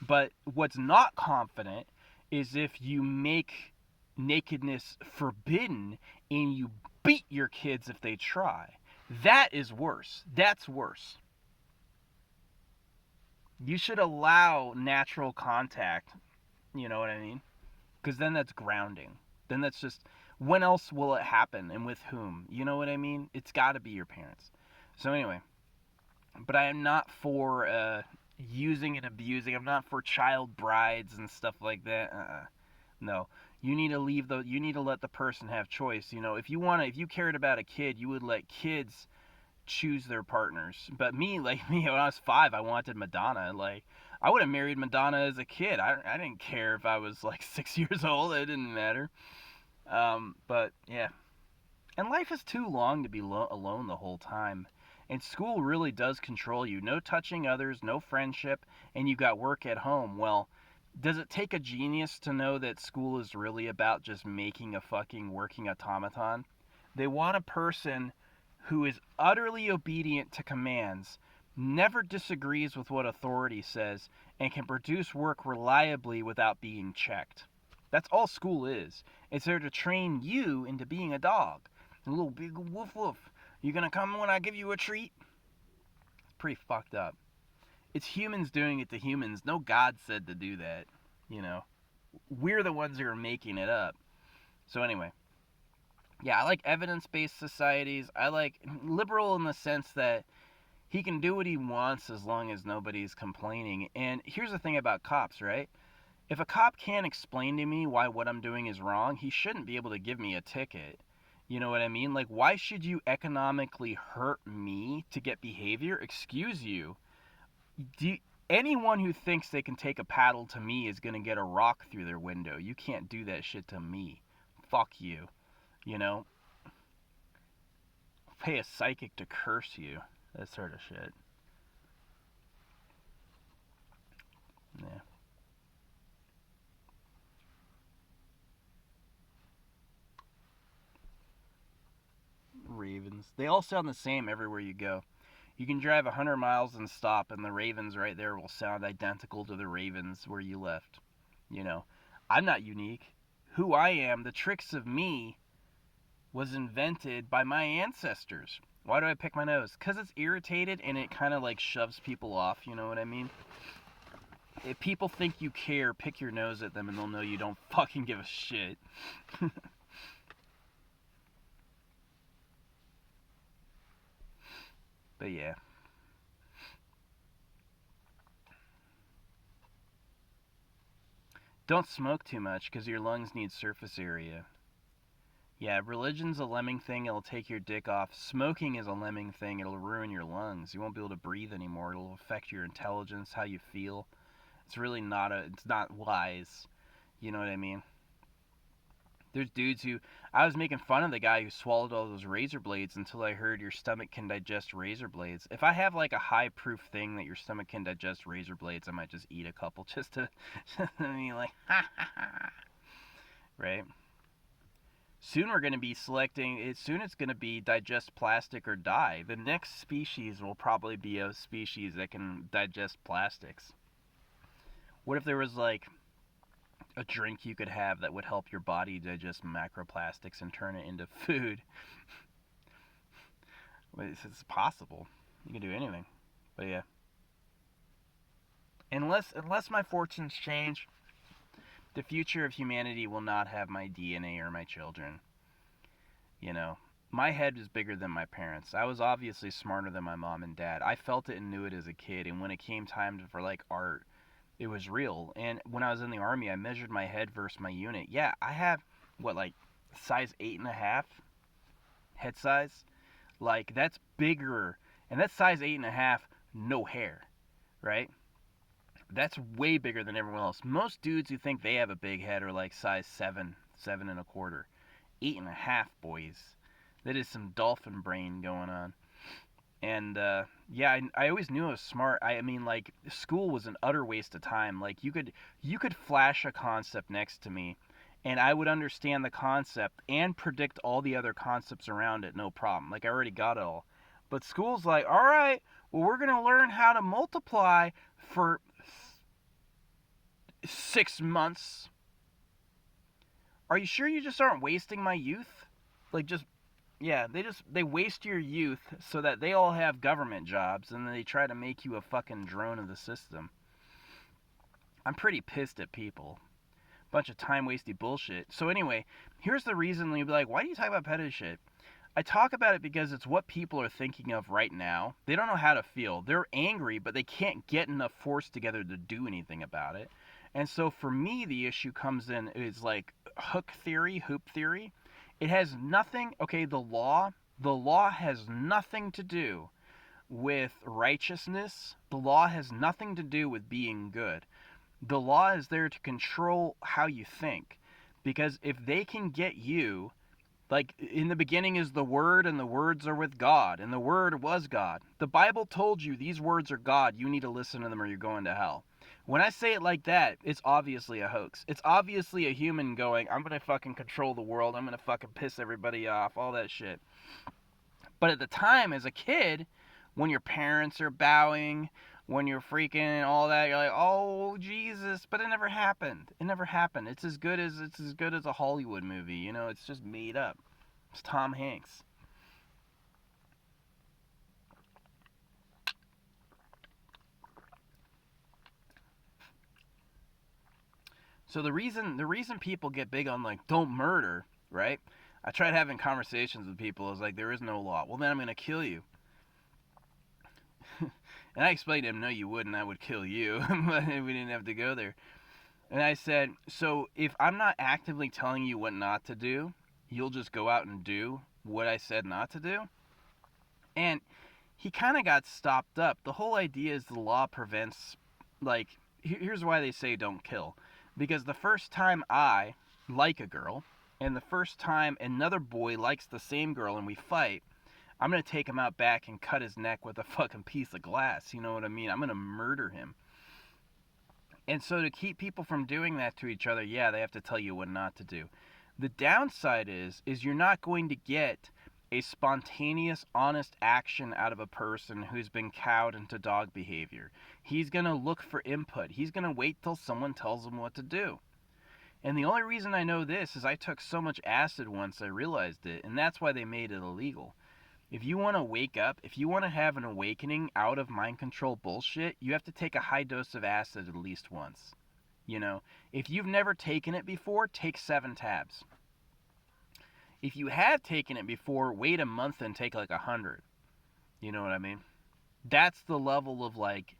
But what's not confident is if you make nakedness forbidden and you beat your kids if they try. That is worse. That's worse. You should allow natural contact. You know what I mean? Because then that's grounding. Then that's just, when else will it happen and with whom? You know what I mean? It's got to be your parents. So anyway, but I am not for using and abusing. I'm not for child brides and stuff like that. No, you need to leave the. You need to let the person have choice. If you cared about a kid, you would let kids choose their partners. But like me, when I was 5, I wanted Madonna. Like, I would have married Madonna as a kid. I didn't care if I was like 6 years old. It didn't matter. But yeah, and life is too long to be alone the whole time. And school really does control you. No touching others, no friendship, and you got work at home. Well, does it take a genius to know that school is really about just making a fucking working automaton? They want a person who is utterly obedient to commands, never disagrees with what authority says, and can produce work reliably without being checked. That's all school is. It's there to train you into being a dog. A little big woof woof. You gonna come when I give you a treat? It's pretty fucked up. It's humans doing it to humans. No God said to do that. You know, we're the ones who are making it up. So anyway, yeah, I like evidence-based societies. I like liberal in the sense that he can do what he wants as long as nobody's complaining. And here's the thing about cops, right? If a cop can't explain to me why what I'm doing is wrong, he shouldn't be able to give me a ticket. You know what I mean? Like, why should you economically hurt me to get behavior? Excuse you. Do you, anyone who thinks they can take a paddle to me is going to get a rock through their window. You can't do that shit to me. Fuck you. You know? Pay a psychic to curse you. That sort of shit. Yeah. Ravens. They all sound the same everywhere you go. You can drive 100 miles and stop, and the Ravens right there will sound identical to the Ravens where you left. You know, I'm not unique. Who I am, the tricks of me, was invented by my ancestors. Why do I pick my nose? Because it's irritated and it kind of like shoves people off, you know what I mean? If people think you care, pick your nose at them and they'll know you don't fucking give a shit. But yeah. Don't smoke too much because your lungs need surface area. Yeah, religion's a lemming thing. It'll take your dick off. Smoking is a lemming thing. It'll ruin your lungs. You won't be able to breathe anymore. It'll affect your intelligence, how you feel. It's really not it's not wise. You know what I mean? There's dudes who, I was making fun of the guy who swallowed all those razor blades until I heard your stomach can digest razor blades. If I have like a high proof thing that your stomach can digest razor blades, I might just eat a couple just to, I mean, like, right? Soon we're going to be selecting it. Soon it's going to be digest plastic or die. The next species will probably be a species that can digest plastics. What if there was like a drink you could have that would help your body digest macroplastics and turn it into food? It's possible. You can do anything. But yeah, unless my fortunes change, the future of humanity will not have my DNA or my children. You know, my head is bigger than my parents. I was obviously smarter than my mom and dad. I felt it and knew it as a kid, and when it came time for like art, it was real. And when I was in the army, I measured my head versus my unit. Yeah, I have what, like size 8.5 head size. Like that's bigger, and that's size 8.5, no hair, right? That's way bigger than everyone else. Most dudes who think they have a big head are like size 7, 7.25. 8.5, boys. That is some dolphin brain going on. And yeah, I always knew I was smart. I mean, like school was an utter waste of time. Like you could flash a concept next to me, and I would understand the concept and predict all the other concepts around it, no problem. Like I already got it all. But school's like, all right, well we're gonna learn how to multiply for 6 months. Are you sure you just aren't wasting my youth? Like just yeah, they waste your youth so that they all have government jobs and then they try to make you a fucking drone of the system. I'm pretty pissed at people. Bunch of time wasty bullshit. So anyway, here's the reason you'll be like, why do you talk about petty shit? I talk about it because it's what people are thinking of right now. They don't know how to feel. They're angry, but they can't get enough force together to do anything about it. And so for me, the issue comes in is like hoop theory. It has nothing, okay, the law has nothing to do with righteousness. The law has nothing to do with being good. The law is there to control how you think. Because if they can get you, like in the beginning is the Word, and the words are with God, and the Word was God. The Bible told you these words are God. You need to listen to them or you're going to hell. When I say it like that, it's obviously a hoax. It's obviously a human going, I'm going to fucking control the world. I'm going to fucking piss everybody off. All that shit. But at the time, as a kid, when your parents are bowing, when you're freaking and all that, you're like, oh Jesus! But it never happened. It never happened. It's as good as a Hollywood movie. You know, it's just made up. It's Tom Hanks. So the reason people get big on like don't murder, right? I tried having conversations with people. I was like, there is no law. Well, then I'm gonna kill you. And I explained to him, no, you wouldn't. I would kill you. But we didn't have to go there. And I said, so if I'm not actively telling you what not to do, you'll just go out and do what I said not to do? And he kind of got stopped up. The whole idea is the law prevents, like, here's why they say don't kill. Because the first time I like a girl, and the first time another boy likes the same girl and we fight, I'm going to take him out back and cut his neck with a fucking piece of glass. You know what I mean? I'm going to murder him. And so to keep people from doing that to each other, yeah, they have to tell you what not to do. The downside is you're not going to get a spontaneous, honest action out of a person who's been cowed into dog behavior. He's going to look for input. He's going to wait till someone tells him what to do. And the only reason I know this is I took so much acid once I realized it, and that's why they made it illegal. If you want to wake up, if you want to have an awakening out of mind control bullshit, you have to take a high dose of acid at least once. You know, if you've never taken it before, take 7 tabs. If you have taken it before, wait a month and take like 100. You know what I mean? That's the level of like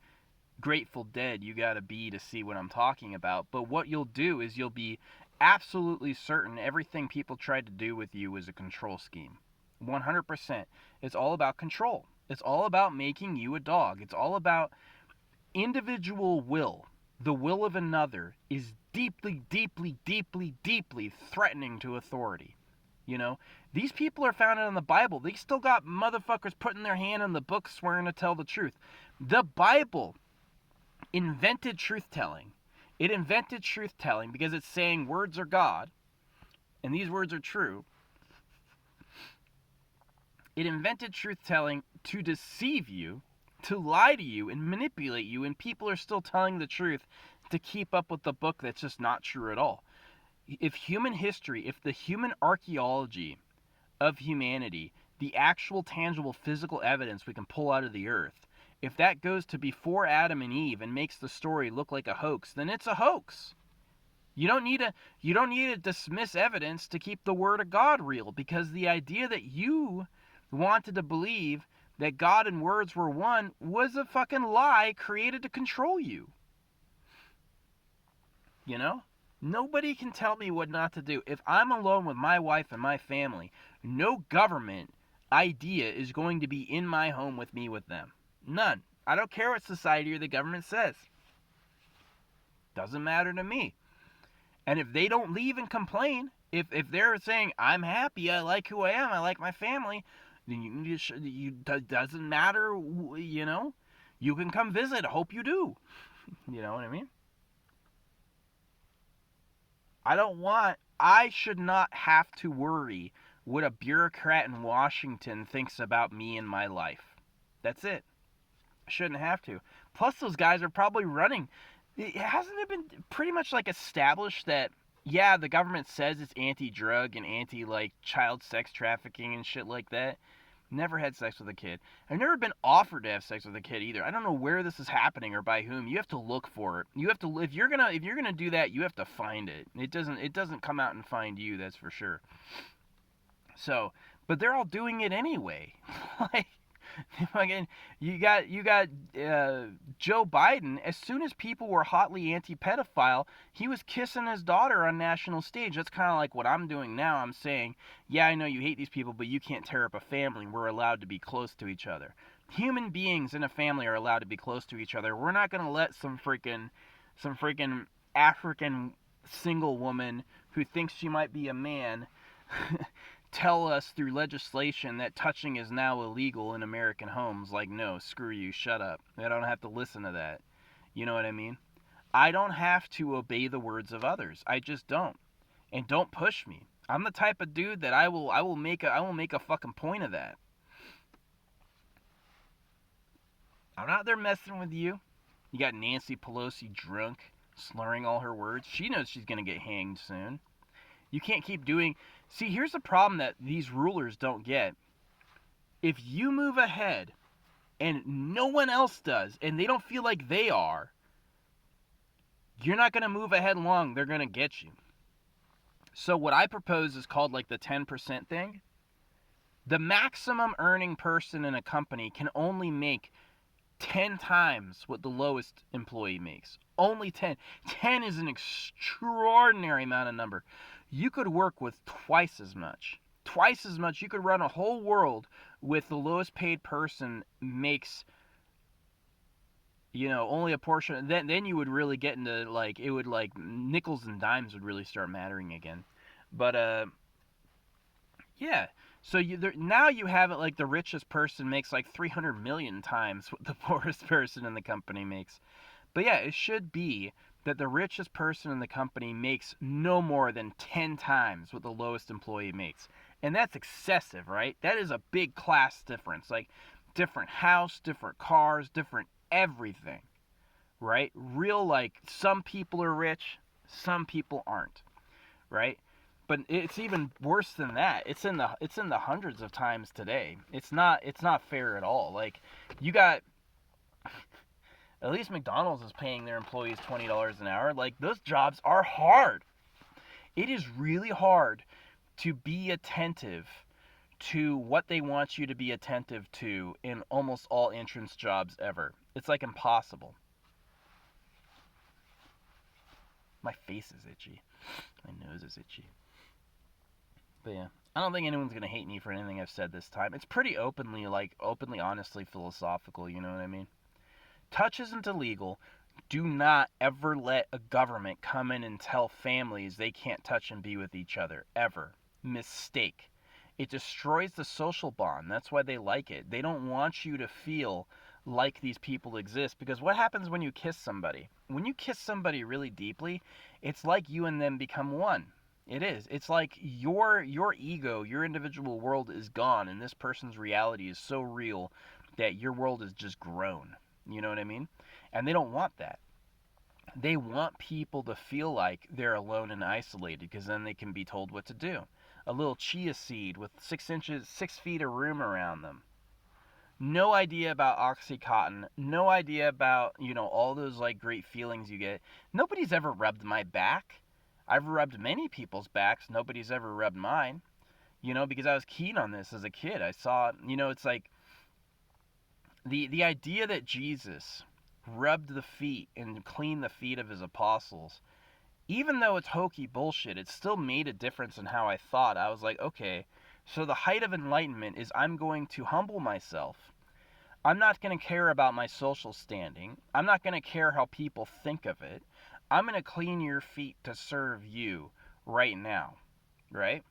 Grateful Dead you gotta be to see what I'm talking about. But what you'll do is you'll be absolutely certain everything people tried to do with you was a control scheme. 100%. It's all about control. It's all about making you a dog. It's all about individual will. The will of another is deeply, deeply, deeply, deeply threatening to authority. You know, these people are founded on the Bible. They still got motherfuckers putting their hand in the book swearing to tell the truth. The Bible invented truth telling. It invented truth telling because it's saying words are God and these words are true. It invented truth telling to deceive you, to lie to you, and manipulate you, and people are still telling the truth to keep up with the book that's just not true at all. If human history, if the human archaeology of humanity, the actual tangible physical evidence we can pull out of the earth, if that goes to before Adam and Eve and makes the story look like a hoax, then it's a hoax. You don't need to dismiss evidence to keep the word of God real, because the idea that you wanted to believe that God and words were one was a fucking lie created to control you. You know? Nobody can tell me what not to do. If I'm alone with my wife and my family, no government idea is going to be in my home with me with them. None. I don't care what society or the government says. Doesn't matter to me. And if they don't leave and complain, if they're saying, I'm happy, I like who I am, I like my family, then doesn't matter, you know? You can come visit. I hope you do. You know what I mean? I should not have to worry what a bureaucrat in Washington thinks about me and my life. That's it. I shouldn't have to. Plus, those guys are probably running. Hasn't it been pretty much like established that, yeah, the government says it's anti-drug and anti-like child sex trafficking and shit like that? Never had sex with a kid. I've never been offered to have sex with a kid either. I don't know where this is happening or by whom. You have to look for it. You have to, if you're gonna do that, you have to find it. It doesn't come out and find you. That's for sure. So, but they're all doing it anyway. Like, fucking, you got Joe Biden. As soon as people were hotly anti-pedophile, he was kissing his daughter on national stage. That's kind of like what I'm doing now. I'm saying, yeah, I know you hate these people, but you can't tear up a family. We're allowed to be close to each other. Human beings in a family are allowed to be close to each other. We're not gonna let some freaking African single woman who thinks she might be a man tell us through legislation that touching is now illegal in American homes. Like, no, screw you, shut up. I don't have to listen to that. You know what I mean? I don't have to obey the words of others. I just don't. And don't push me. I'm the type of dude that I will make a fucking point of that. I'm not there messing with you. You got Nancy Pelosi drunk, slurring all her words. She knows she's gonna get hanged soon. You can't keep doing. See, here's the problem that these rulers don't get. If you move ahead and no one else does, and they don't feel like they are, you're not going to move ahead long. They're going to get you. So what I propose is called like the 10% thing. The maximum earning person in a company can only make 10 times what the lowest employee makes. Only 10. 10 is an extraordinary amount of number. You could work with twice as much. Twice as much. You could run a whole world with the lowest paid person makes, only a portion. Then you would really get into like, it would like nickels and dimes would really start mattering again. But yeah. So now you have it like the richest person makes like 300 million times what the poorest person in the company makes. But yeah, it should be that the richest person in the company makes no more than 10 times what the lowest employee makes. And that's excessive, right? That is a big class difference. Like, different house, different cars, different everything, right? Real, like, some people are rich, some people aren't, right? But it's even worse than that. It's in the hundreds of times today. It's not fair at all. Like, you got, at least McDonald's is paying their employees $20 an hour. Like, those jobs are hard. It is really hard to be attentive to what they want you to be attentive to in almost all entrance jobs ever. It's like impossible. My face is itchy. My nose is itchy. But yeah, I don't think anyone's going to hate me for anything I've said this time. It's pretty openly, honestly philosophical, you know what I mean? Touch isn't illegal. Do not ever let a government come in and tell families they can't touch and be with each other. Ever. Mistake. It destroys the social bond. That's why they like it. They don't want you to feel like these people exist. Because what happens when you kiss somebody? When you kiss somebody really deeply, it's like you and them become one. It is. It's like your ego, your individual world is gone, and this person's reality is so real that your world is just grown. You know what I mean? And they don't want that. They want people to feel like they're alone and isolated, because then they can be told what to do. A little chia seed with 6 feet of room around them. No idea about Oxycontin. No idea about, all those like great feelings you get. Nobody's ever rubbed my back. I've rubbed many people's backs. Nobody's ever rubbed mine, because I was keen on this as a kid. I saw, it's like the idea that Jesus rubbed the feet and cleaned the feet of his apostles, even though it's hokey bullshit, it still made a difference in how I thought. I was like, okay, so the height of enlightenment is I'm going to humble myself. I'm not going to care about my social standing. I'm not going to care how people think of it. I'm going to clean your feet to serve you right now, right?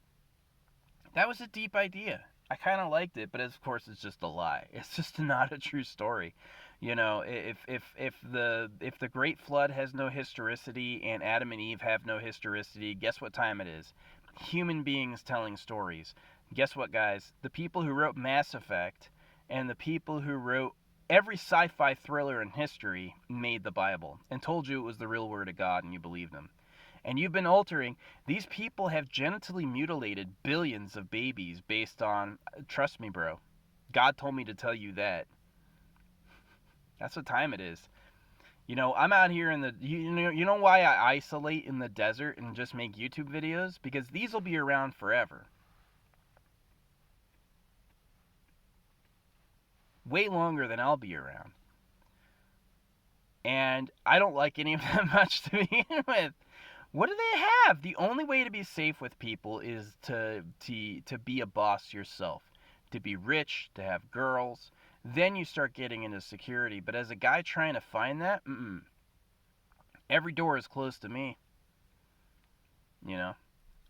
That was a deep idea. I kind of liked it, but of course it's just a lie. It's just not a true story. If the Great Flood has no historicity and Adam and Eve have no historicity, guess what time it is? Human beings telling stories. Guess what, guys? The people who wrote Mass Effect and the people who wrote every sci-fi thriller in history made the Bible and told you it was the real word of God and you believed them. And you've been altering. These people have genitally mutilated billions of babies based on, trust me, bro. God told me to tell you that. That's what time it is. I'm out here in the, you know why I isolate in the desert and just make YouTube videos? Because these will be around forever. Way longer than I'll be around. And I don't like any of them much to begin with. What do they have? The only way to be safe with people is to be a boss yourself. To be rich, to have girls. Then you start getting into security. But as a guy trying to find that, every door is closed to me.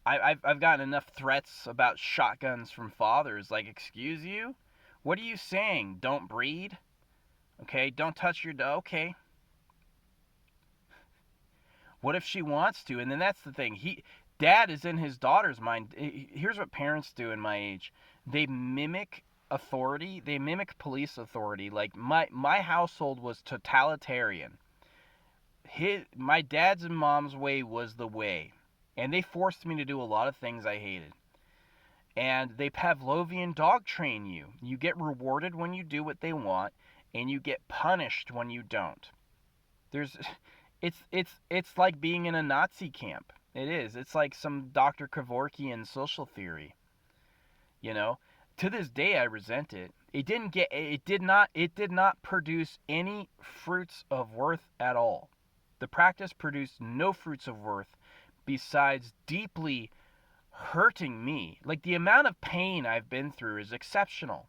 I've gotten enough threats about shotguns from fathers. Like, excuse you? What are you saying? Don't breed? Okay, don't touch your dog. Okay. What if she wants to? And then that's the thing. Dad is in his daughter's mind. Here's what parents do in my age. They mimic authority. They mimic police authority. Like my household was totalitarian. My dad's and mom's way was the way. And they forced me to do a lot of things I hated. And they Pavlovian dog train you. You get rewarded when you do what they want, and you get punished when you don't. It's like being in a Nazi camp. It is. It's like some Dr. Kevorkian social theory. To this day I resent it. It did not produce any fruits of worth at all. The practice produced no fruits of worth besides deeply hurting me. Like, the amount of pain I've been through is exceptional.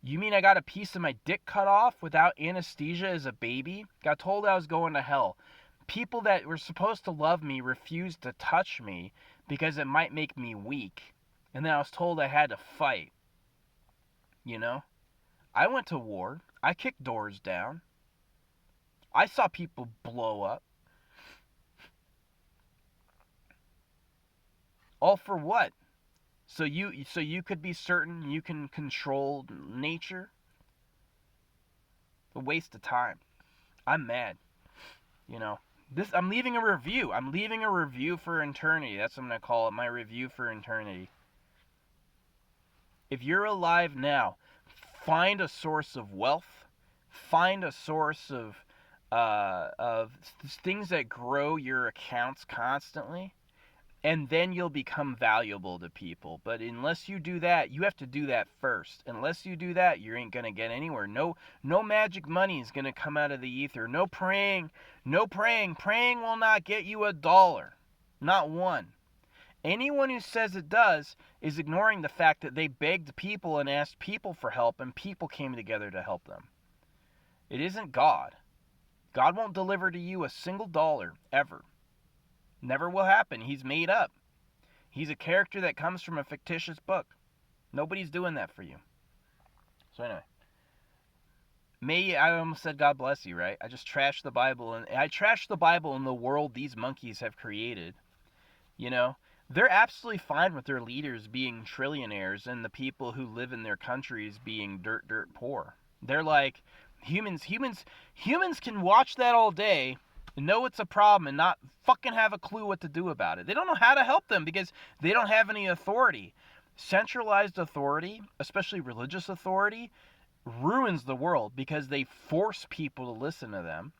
You mean I got a piece of my dick cut off without anesthesia as a baby? Got told I was going to hell. People that were supposed to love me refused to touch me because it might make me weak. And then I was told I had to fight. I went to war. I kicked doors down. I saw people blow up. All for what? So you could be certain you can control nature? A waste of time. I'm mad. I'm leaving a review. I'm leaving a review for eternity. That's what I'm going to call it. My review for eternity. If you're alive now, find a source of wealth. Find a source of things that grow your accounts constantly. And then you'll become valuable to people. But unless you do that, you have to do that first. Unless you do that, you ain't going to get anywhere. No magic money is going to come out of the ether. No praying. No praying. Praying will not get you $1. Not one. Anyone who says it does is ignoring the fact that they begged people and asked people for help, and people came together to help them. It isn't God. God won't deliver to you a single dollar, ever. Never will happen. He's made up. He's a character that comes from a fictitious book. Nobody's doing that for you. So anyway, I almost said God bless you, right? I just trashed the Bible, and I trashed the Bible in the world these monkeys have created. They're absolutely fine with their leaders being trillionaires and the people who live in their countries being dirt poor. They're like, humans can watch that all day, know it's a problem, and not fucking have a clue what to do about it. They don't know how to help them because they don't have any authority. Centralized authority, especially religious authority, ruins the world because they force people to listen to them.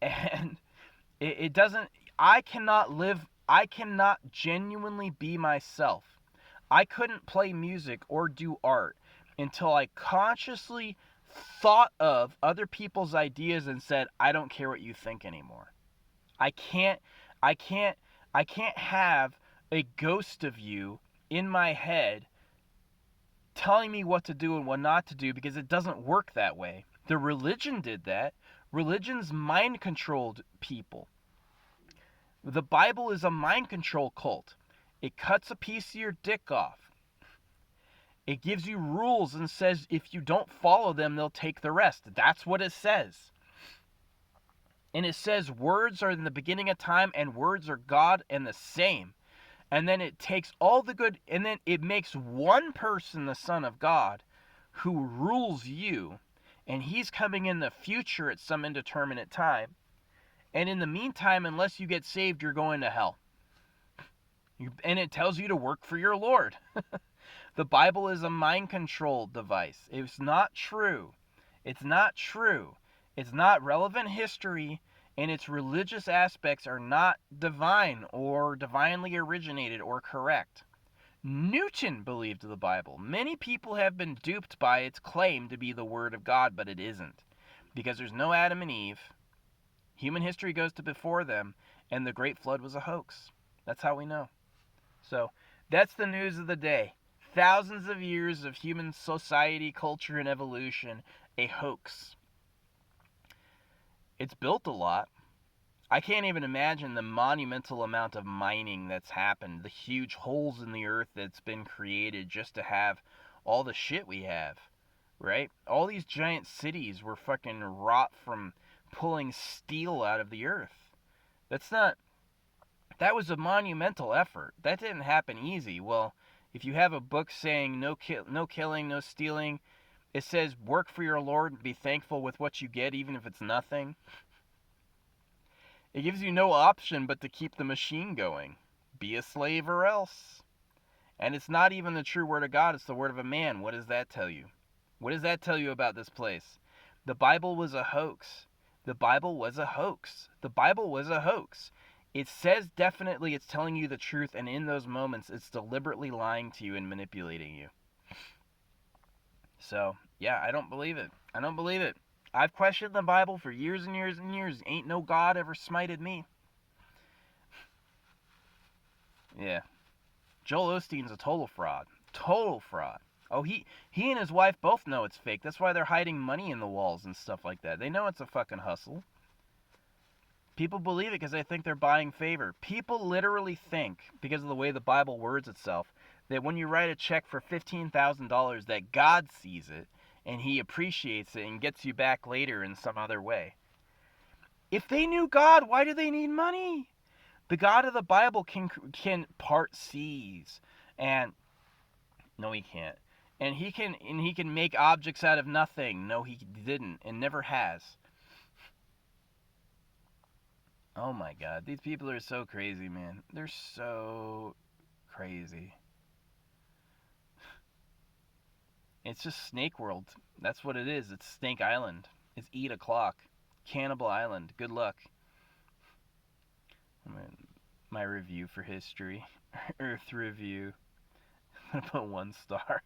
And it doesn't... I cannot live I cannot genuinely be myself. I couldn't play music or do art until I consciously thought of other people's ideas and said, I don't care what you think anymore. I can't I can't I can't have a ghost of you in my head telling me what to do and what not to do, because it doesn't work that way. The religion did that. Religion's mind controlled people. The Bible is a mind control cult. It cuts a piece of your dick off. It gives you rules and says if you don't follow them, they'll take the rest. That's what it says. And it says words are in the beginning of time and words are God and the same. And then it takes all the good, and then it makes one person the Son of God who rules you. And he's coming in the future at some indeterminate time. And in the meantime, unless you get saved, you're going to hell. And it tells you to work for your Lord. The Bible is a mind control device. It's not true. It's not true. It's not relevant history, and its religious aspects are not divine or divinely originated or correct. Newton believed the Bible. Many people have been duped by its claim to be the Word of God, but it isn't. Because there's no Adam and Eve. Human history goes to before them, and the Great Flood was a hoax. That's how we know. So, that's the news of the day. Thousands of years of human society, culture, and evolution, a hoax. It's built a lot. I can't even imagine the monumental amount of mining that's happened, the huge holes in the earth that's been created just to have all the shit we have, right? All these giant cities were fucking rot from pulling steel out of the earth. That was a monumental effort. That didn't happen easy. Well, if you have a book saying no killing, no stealing, it says work for your Lord and be thankful with what you get, even if it's nothing. It gives you no option but to keep the machine going. Be a slave or else. And it's not even the true word of God, it's the word of a man. What does that tell you? What does that tell you about this place? The Bible was a hoax. The Bible was a hoax. The Bible was a hoax. It says definitely it's telling you the truth, and in those moments it's deliberately lying to you and manipulating you. So, yeah, I don't believe it. I don't believe it. I've questioned the Bible for years and years and years. Ain't no God ever smited me. Yeah. Joel Osteen's a total fraud. Total fraud. Oh, he and his wife both know it's fake. That's why they're hiding money in the walls and stuff like that. They know it's a fucking hustle. People believe it because they think they're buying favor. People literally think, because of the way the Bible words itself, that when you write a check for $15,000 that God sees it and he appreciates it and gets you back later in some other way. If they knew God, why do they need money? The God of the Bible can part seas, and no, he can't. And he can make objects out of nothing. No, he didn't and never has. Oh my God, these people are so crazy, man. They're so crazy. It's just Snake World. That's what it is. It's Snake Island. It's Eat O'Clock. Cannibal Island. Good luck. My review for history. Earth review. I'm gonna put 1 star.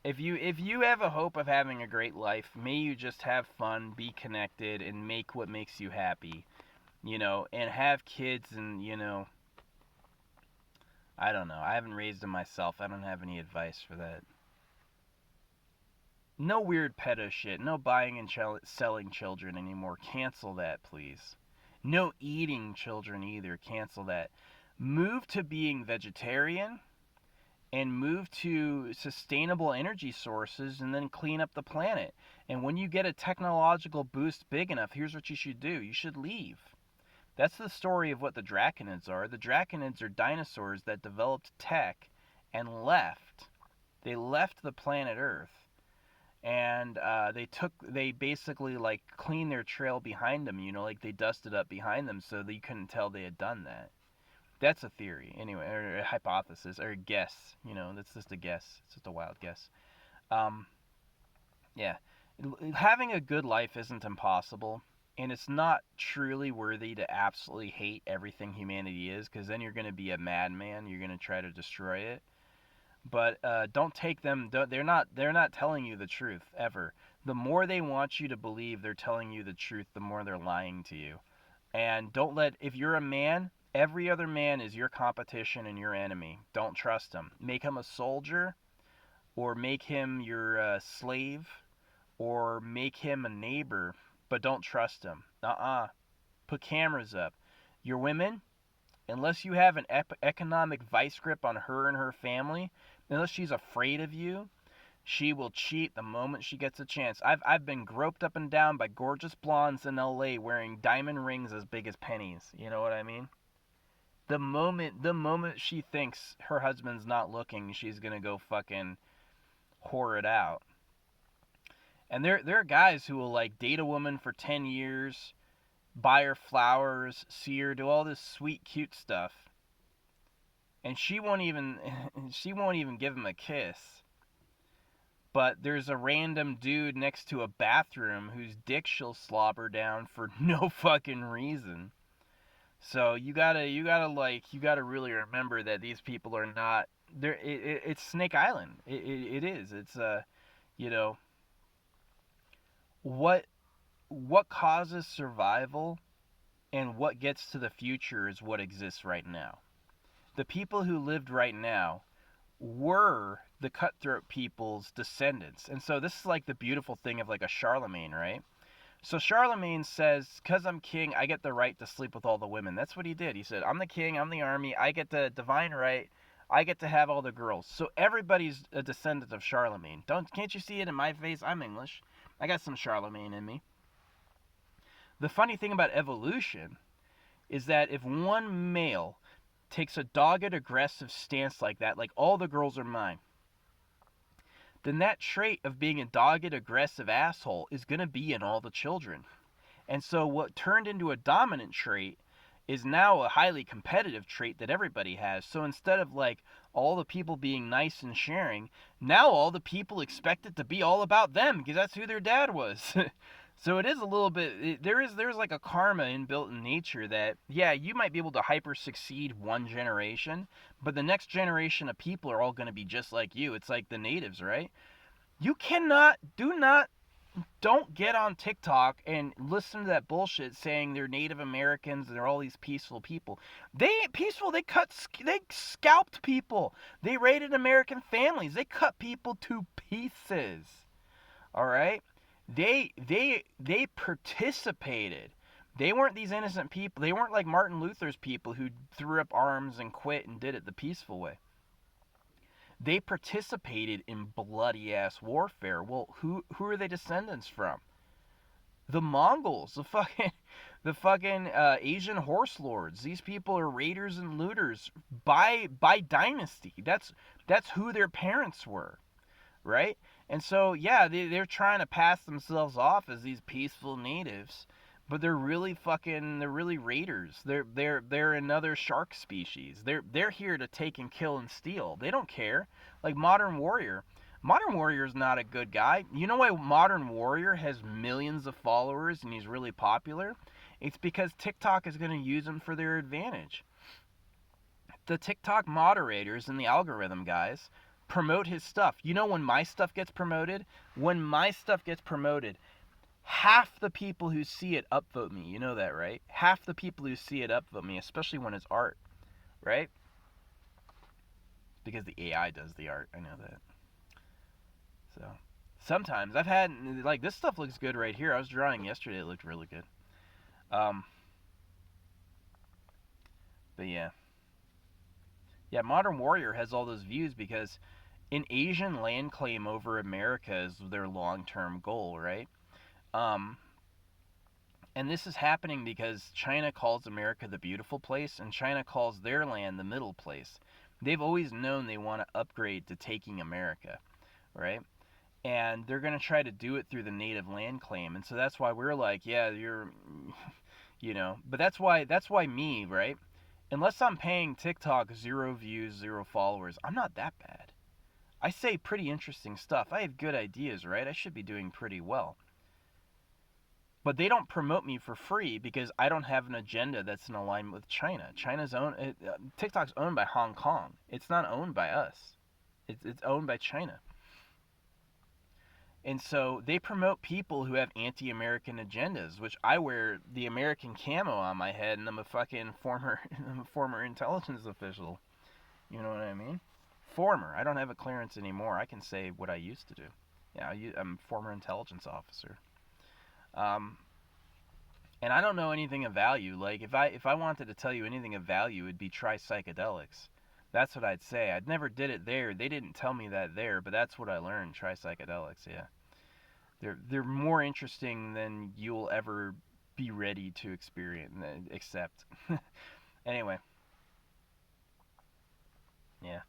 If you have a hope of having a great life, may you just have fun, be connected, and make what makes you happy. And have kids, and I don't know. I haven't raised them myself. I don't have any advice for that. No weird pedo shit. No buying and selling children anymore. Cancel that, please. No eating children either. Cancel that. Move to being vegetarian and move to sustainable energy sources, and then clean up the planet. And when you get a technological boost big enough, here's what you should do. You should leave. That's the story of what the Draconids are. The Draconids are dinosaurs that developed tech and left. They left the planet Earth, and they basically like cleaned their trail behind them. Like they dusted up behind them so that you couldn't tell they had done that. That's a theory, anyway, or a hypothesis, or a guess. That's just a guess. It's just a wild guess. Yeah, having a good life isn't impossible. And it's not truly worthy to absolutely hate everything humanity is, because then you're going to be a madman. You're going to try to destroy it. But don't take them. They're not telling you the truth ever. The more they want you to believe they're telling you the truth, the more they're lying to you. And don't let, if you're a man, every other man is your competition and your enemy. Don't trust him. Make him a soldier, or make him your slave, or make him a neighbor, but don't trust him. Put cameras up. Your women, unless you have an economic vice grip on her and her family, unless she's afraid of you, she will cheat the moment she gets a chance. I've been groped up and down by gorgeous blondes in LA wearing diamond rings as big as pennies. You know what I mean? The moment she thinks her husband's not looking, she's gonna go fucking whore it out. And there are guys who will like date a woman for 10 years, buy her flowers, see her, do all this sweet cute stuff, and she won't even she won't even give him a kiss. But there's a random dude next to a bathroom whose dick she'll slobber down for no fucking reason. So you gotta really remember that these people are not there. It's Snake Island. It is. It's you know what what causes survival and what gets to the future is what exists right now. The people who lived right now were the cutthroat people's descendants. And so this is like the beautiful thing of like a Charlemagne, right? So Charlemagne says, because I'm king, I get the right to sleep with all the women. That's what he did. He said, I'm the king, I'm the army, I get the divine right, I get to have all the girls. So everybody's a descendant of Charlemagne. Can't you see it in my face? I'm English. I got some Charlemagne in me. The funny thing about evolution is that if one male takes a dogged, aggressive stance like that, like all the girls are mine, then that trait of being a dogged, aggressive asshole is going to be in all the children. And so what turned into a dominant trait is now a highly competitive trait that everybody has. So instead of like all the people being nice and sharing, now all the people expect it to be all about them because that's who their dad was. So it is a little bit there's like a karma inbuilt in nature that yeah, you might be able to hyper succeed one generation, but the next generation of people are all going to be just like you. It's like the natives, right? You cannot do not don't get on TikTok and listen to that bullshit saying they're Native Americans and they're all these peaceful people. They ain't peaceful. They scalped people. They raided American families. They cut people to pieces. All right? They participated. They weren't these innocent people. They weren't like Martin Luther's people who threw up arms and quit and did it the peaceful way. They participated in bloody ass warfare. Well, who are they descendants from? The Mongols, the fucking Asian horse lords. These people are raiders and looters by dynasty. That's who their parents were, right? And so yeah, they're trying to pass themselves off as these peaceful natives, but they're really raiders. They're another shark species. They're here to take and kill and steal. They don't care. Like Modern Warrior. Modern Warrior is not a good guy. You know why Modern Warrior has millions of followers and he's really popular? It's because TikTok is going to use him for their advantage. The TikTok moderators and the algorithm guys promote his stuff. You know when my stuff gets promoted? When my stuff gets promoted, half the people who see it upvote me. You know that, right? Half the people who see it upvote me, especially when it's art, right? Because the AI does the art. I know that. So sometimes I've had like this stuff looks good right here. I was drawing yesterday. It looked really good. Um, but yeah. Yeah, Modern Warrior has all those views because an Asian land claim over America is their long-term goal, right? Um, and this is happening because China calls America the beautiful place and China calls their land the middle place. They've always known they want to upgrade to taking America, right? And they're going to try to do it through the native land claim. And so that's why we're like, yeah, you're but that's why me, right? Unless I'm paying TikTok 0 views, 0 followers, I'm not that bad. I say pretty interesting stuff. I have good ideas, right? I should be doing pretty well. But they don't promote me for free because I don't have an agenda that's in alignment with China. TikTok's owned by Hong Kong. It's not owned by us. It's owned by China. And so they promote people who have anti-American agendas, which I wear the American camo on my head, and I'm a fucking I'm a former intelligence official. You know what I mean? Former. I don't have a clearance anymore. I can say what I used to do. Yeah, I'm a former intelligence officer. Um, and I don't know anything of value. Like if I wanted to tell you anything of value, it'd be try psychedelics. That's what I'd say. I'd never did it there. They didn't tell me that there, but that's what I learned. Try psychedelics. Yeah, they're more interesting than you'll ever be ready to experience accept. Anyway, yeah.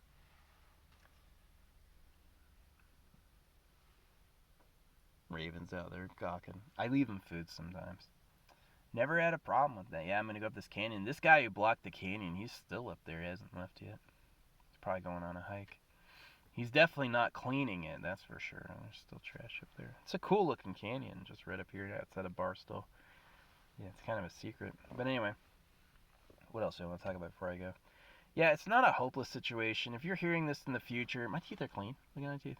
Ravens out there gawking. I leave them food sometimes. Never had a problem with that. Yeah, I'm gonna go up this canyon. This guy who blocked the canyon, he's still up there. He hasn't left yet. He's probably going on a hike. He's definitely not cleaning it, that's for sure. There's still trash up there. It's a cool looking canyon, just right up here outside of Barstow. Yeah, it's kind of a secret. But anyway, what else do I want to talk about before I go? Yeah, it's not a hopeless situation. If you're hearing this in the future, my teeth are clean. Look at my teeth.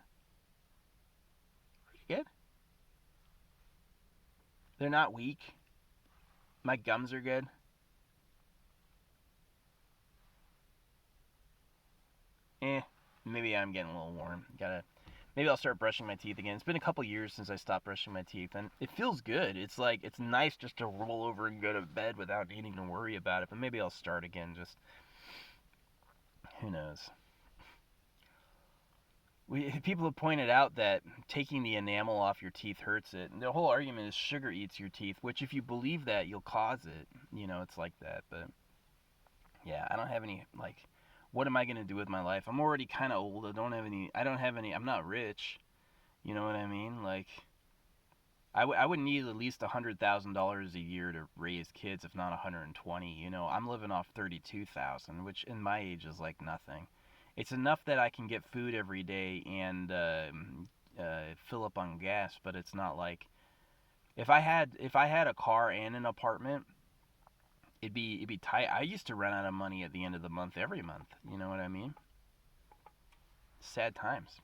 Pretty good. They're not weak. My gums are good. Eh, maybe I'm getting a little warm. Maybe I'll start brushing my teeth again. It's been a couple years since I stopped brushing my teeth, and it feels good. It's like it's nice just to roll over and go to bed without needing to worry about it. But maybe I'll start again. Just who knows? People have pointed out that taking the enamel off your teeth hurts it. And the whole argument is sugar eats your teeth, which if you believe that, you'll cause it. It's like that. But yeah, I don't have any like. What am I gonna do with my life? I'm already kind of old. I don't have any. I'm not rich. You know what I mean? Like, I would need at least $100,000 a year to raise kids, if not 120. I'm living off 32,000, which in my age is like nothing. It's enough that I can get food every day and fill up on gas, but it's not like if I had a car and an apartment, it'd be tight. I used to run out of money at the end of the month every month. You know what I mean? Sad times.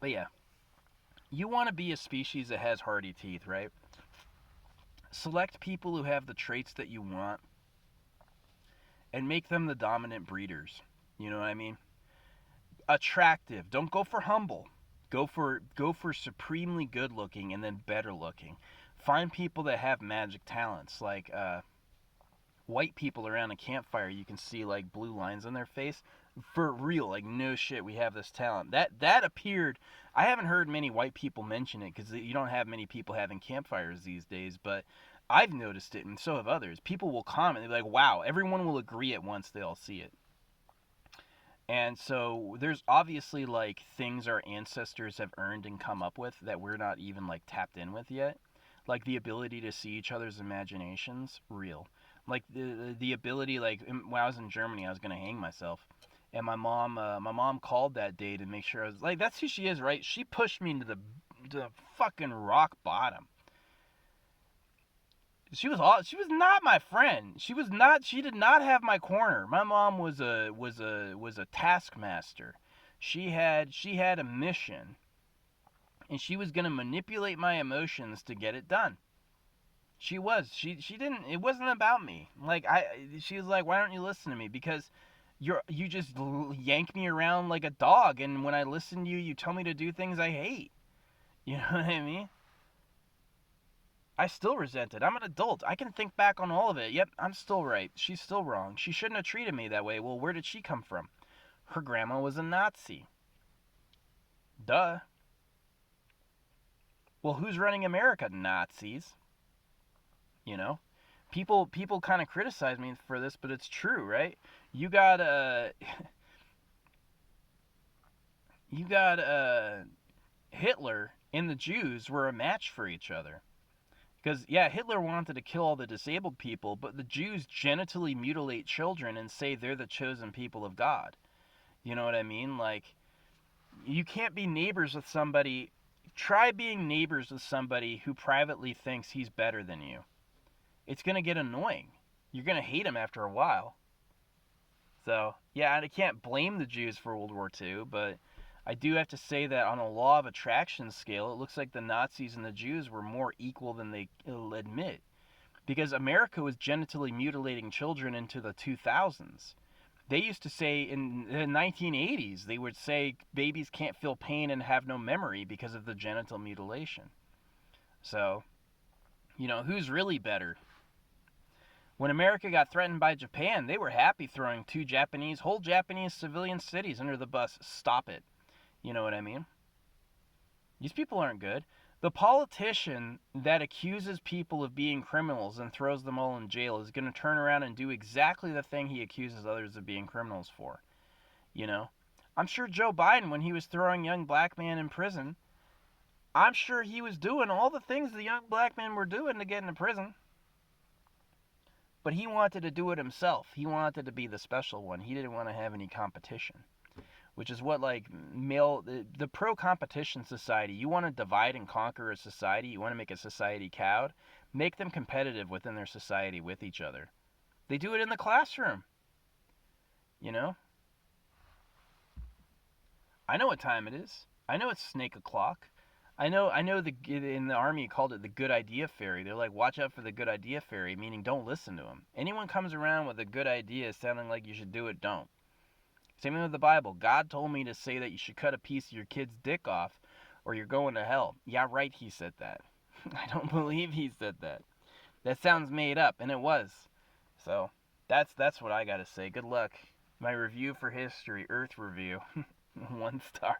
But yeah, you want to be a species that has hardy teeth, right? Select people who have the traits that you want and make them the dominant breeders. You know what I mean? Attractive. Don't go for humble. Go for supremely good looking and then better looking. Find people that have magic talents, like white people around a campfire. You can see like blue lines on their face. For real, like no shit, we have this talent. That appeared. I haven't heard many white people mention it because you don't have many people having campfires these days. But I've noticed it, and so have others. People will comment. They're like, "Wow!" Everyone will agree at once they all see it. And so there's obviously like things our ancestors have earned and come up with that we're not even like tapped in with yet. Like the ability to see each other's imaginations, real. Like the ability, like when I was in Germany, I was gonna hang myself, and my mom called that day to make sure I was like, that's who she is, right? She pushed me into the fucking rock bottom. She was not my friend. She did not have my corner. My mom was a taskmaster. She had a mission, and she was going to manipulate my emotions to get it done. She didn't, it wasn't about me. Like she was like, "Why don't you listen to me?" Because you just yank me around like a dog, and when I listen to you, you tell me to do things I hate. You know what I mean? I still resent it. I'm an adult. I can think back on all of it. Yep, I'm still right. She's still wrong. She shouldn't have treated me that way. Well, where did she come from? Her grandma was a Nazi. Duh. Well, who's running America? Nazis. You know? People kind of criticize me for this, but it's true, right? You got you got Hitler and the Jews were a match for each other. Because, yeah, Hitler wanted to kill all the disabled people, but the Jews genitally mutilate children and say they're the chosen people of God. You know what I mean? Like, you can't be neighbors with somebody Try being neighbors with somebody who privately thinks he's better than you. It's going to get annoying. You're going to hate him after a while. So, yeah, I can't blame the Jews for World War II, but I do have to say that on a law of attraction scale, it looks like the Nazis and the Jews were more equal than they admit. Because America was genitally mutilating children into the 2000s. They used to say in the 1980s, they would say babies can't feel pain and have no memory because of the genital mutilation. So, who's really better? When America got threatened by Japan, they were happy throwing whole Japanese civilian cities under the bus. Stop it. You know what I mean? These people aren't good. The politician that accuses people of being criminals and throws them all in jail is going to turn around and do exactly the thing he accuses others of being criminals for. I'm sure Joe Biden, when he was throwing young black men in prison, I'm sure he was doing all the things the young black men were doing to get into prison. But he wanted to do it himself. He wanted to be the special one. He didn't want to have any competition. Which is what, like, the pro-competition society, you want to divide and conquer a society, you want to make a society cowed, make them competitive within their society with each other. They do it in the classroom. I know what time it is. I know it's snake o'clock. I know in the army called it the good idea fairy. They're like, watch out for the good idea fairy, meaning don't listen to them. Anyone comes around with a good idea sounding like you should do it, don't. Same thing with the Bible. God told me to say that you should cut a piece of your kid's dick off or you're going to hell. Yeah, right, he said that. I don't believe he said that. That sounds made up, and it was. So, that's what I got to say. Good luck. My review for history, Earth review. 1 star.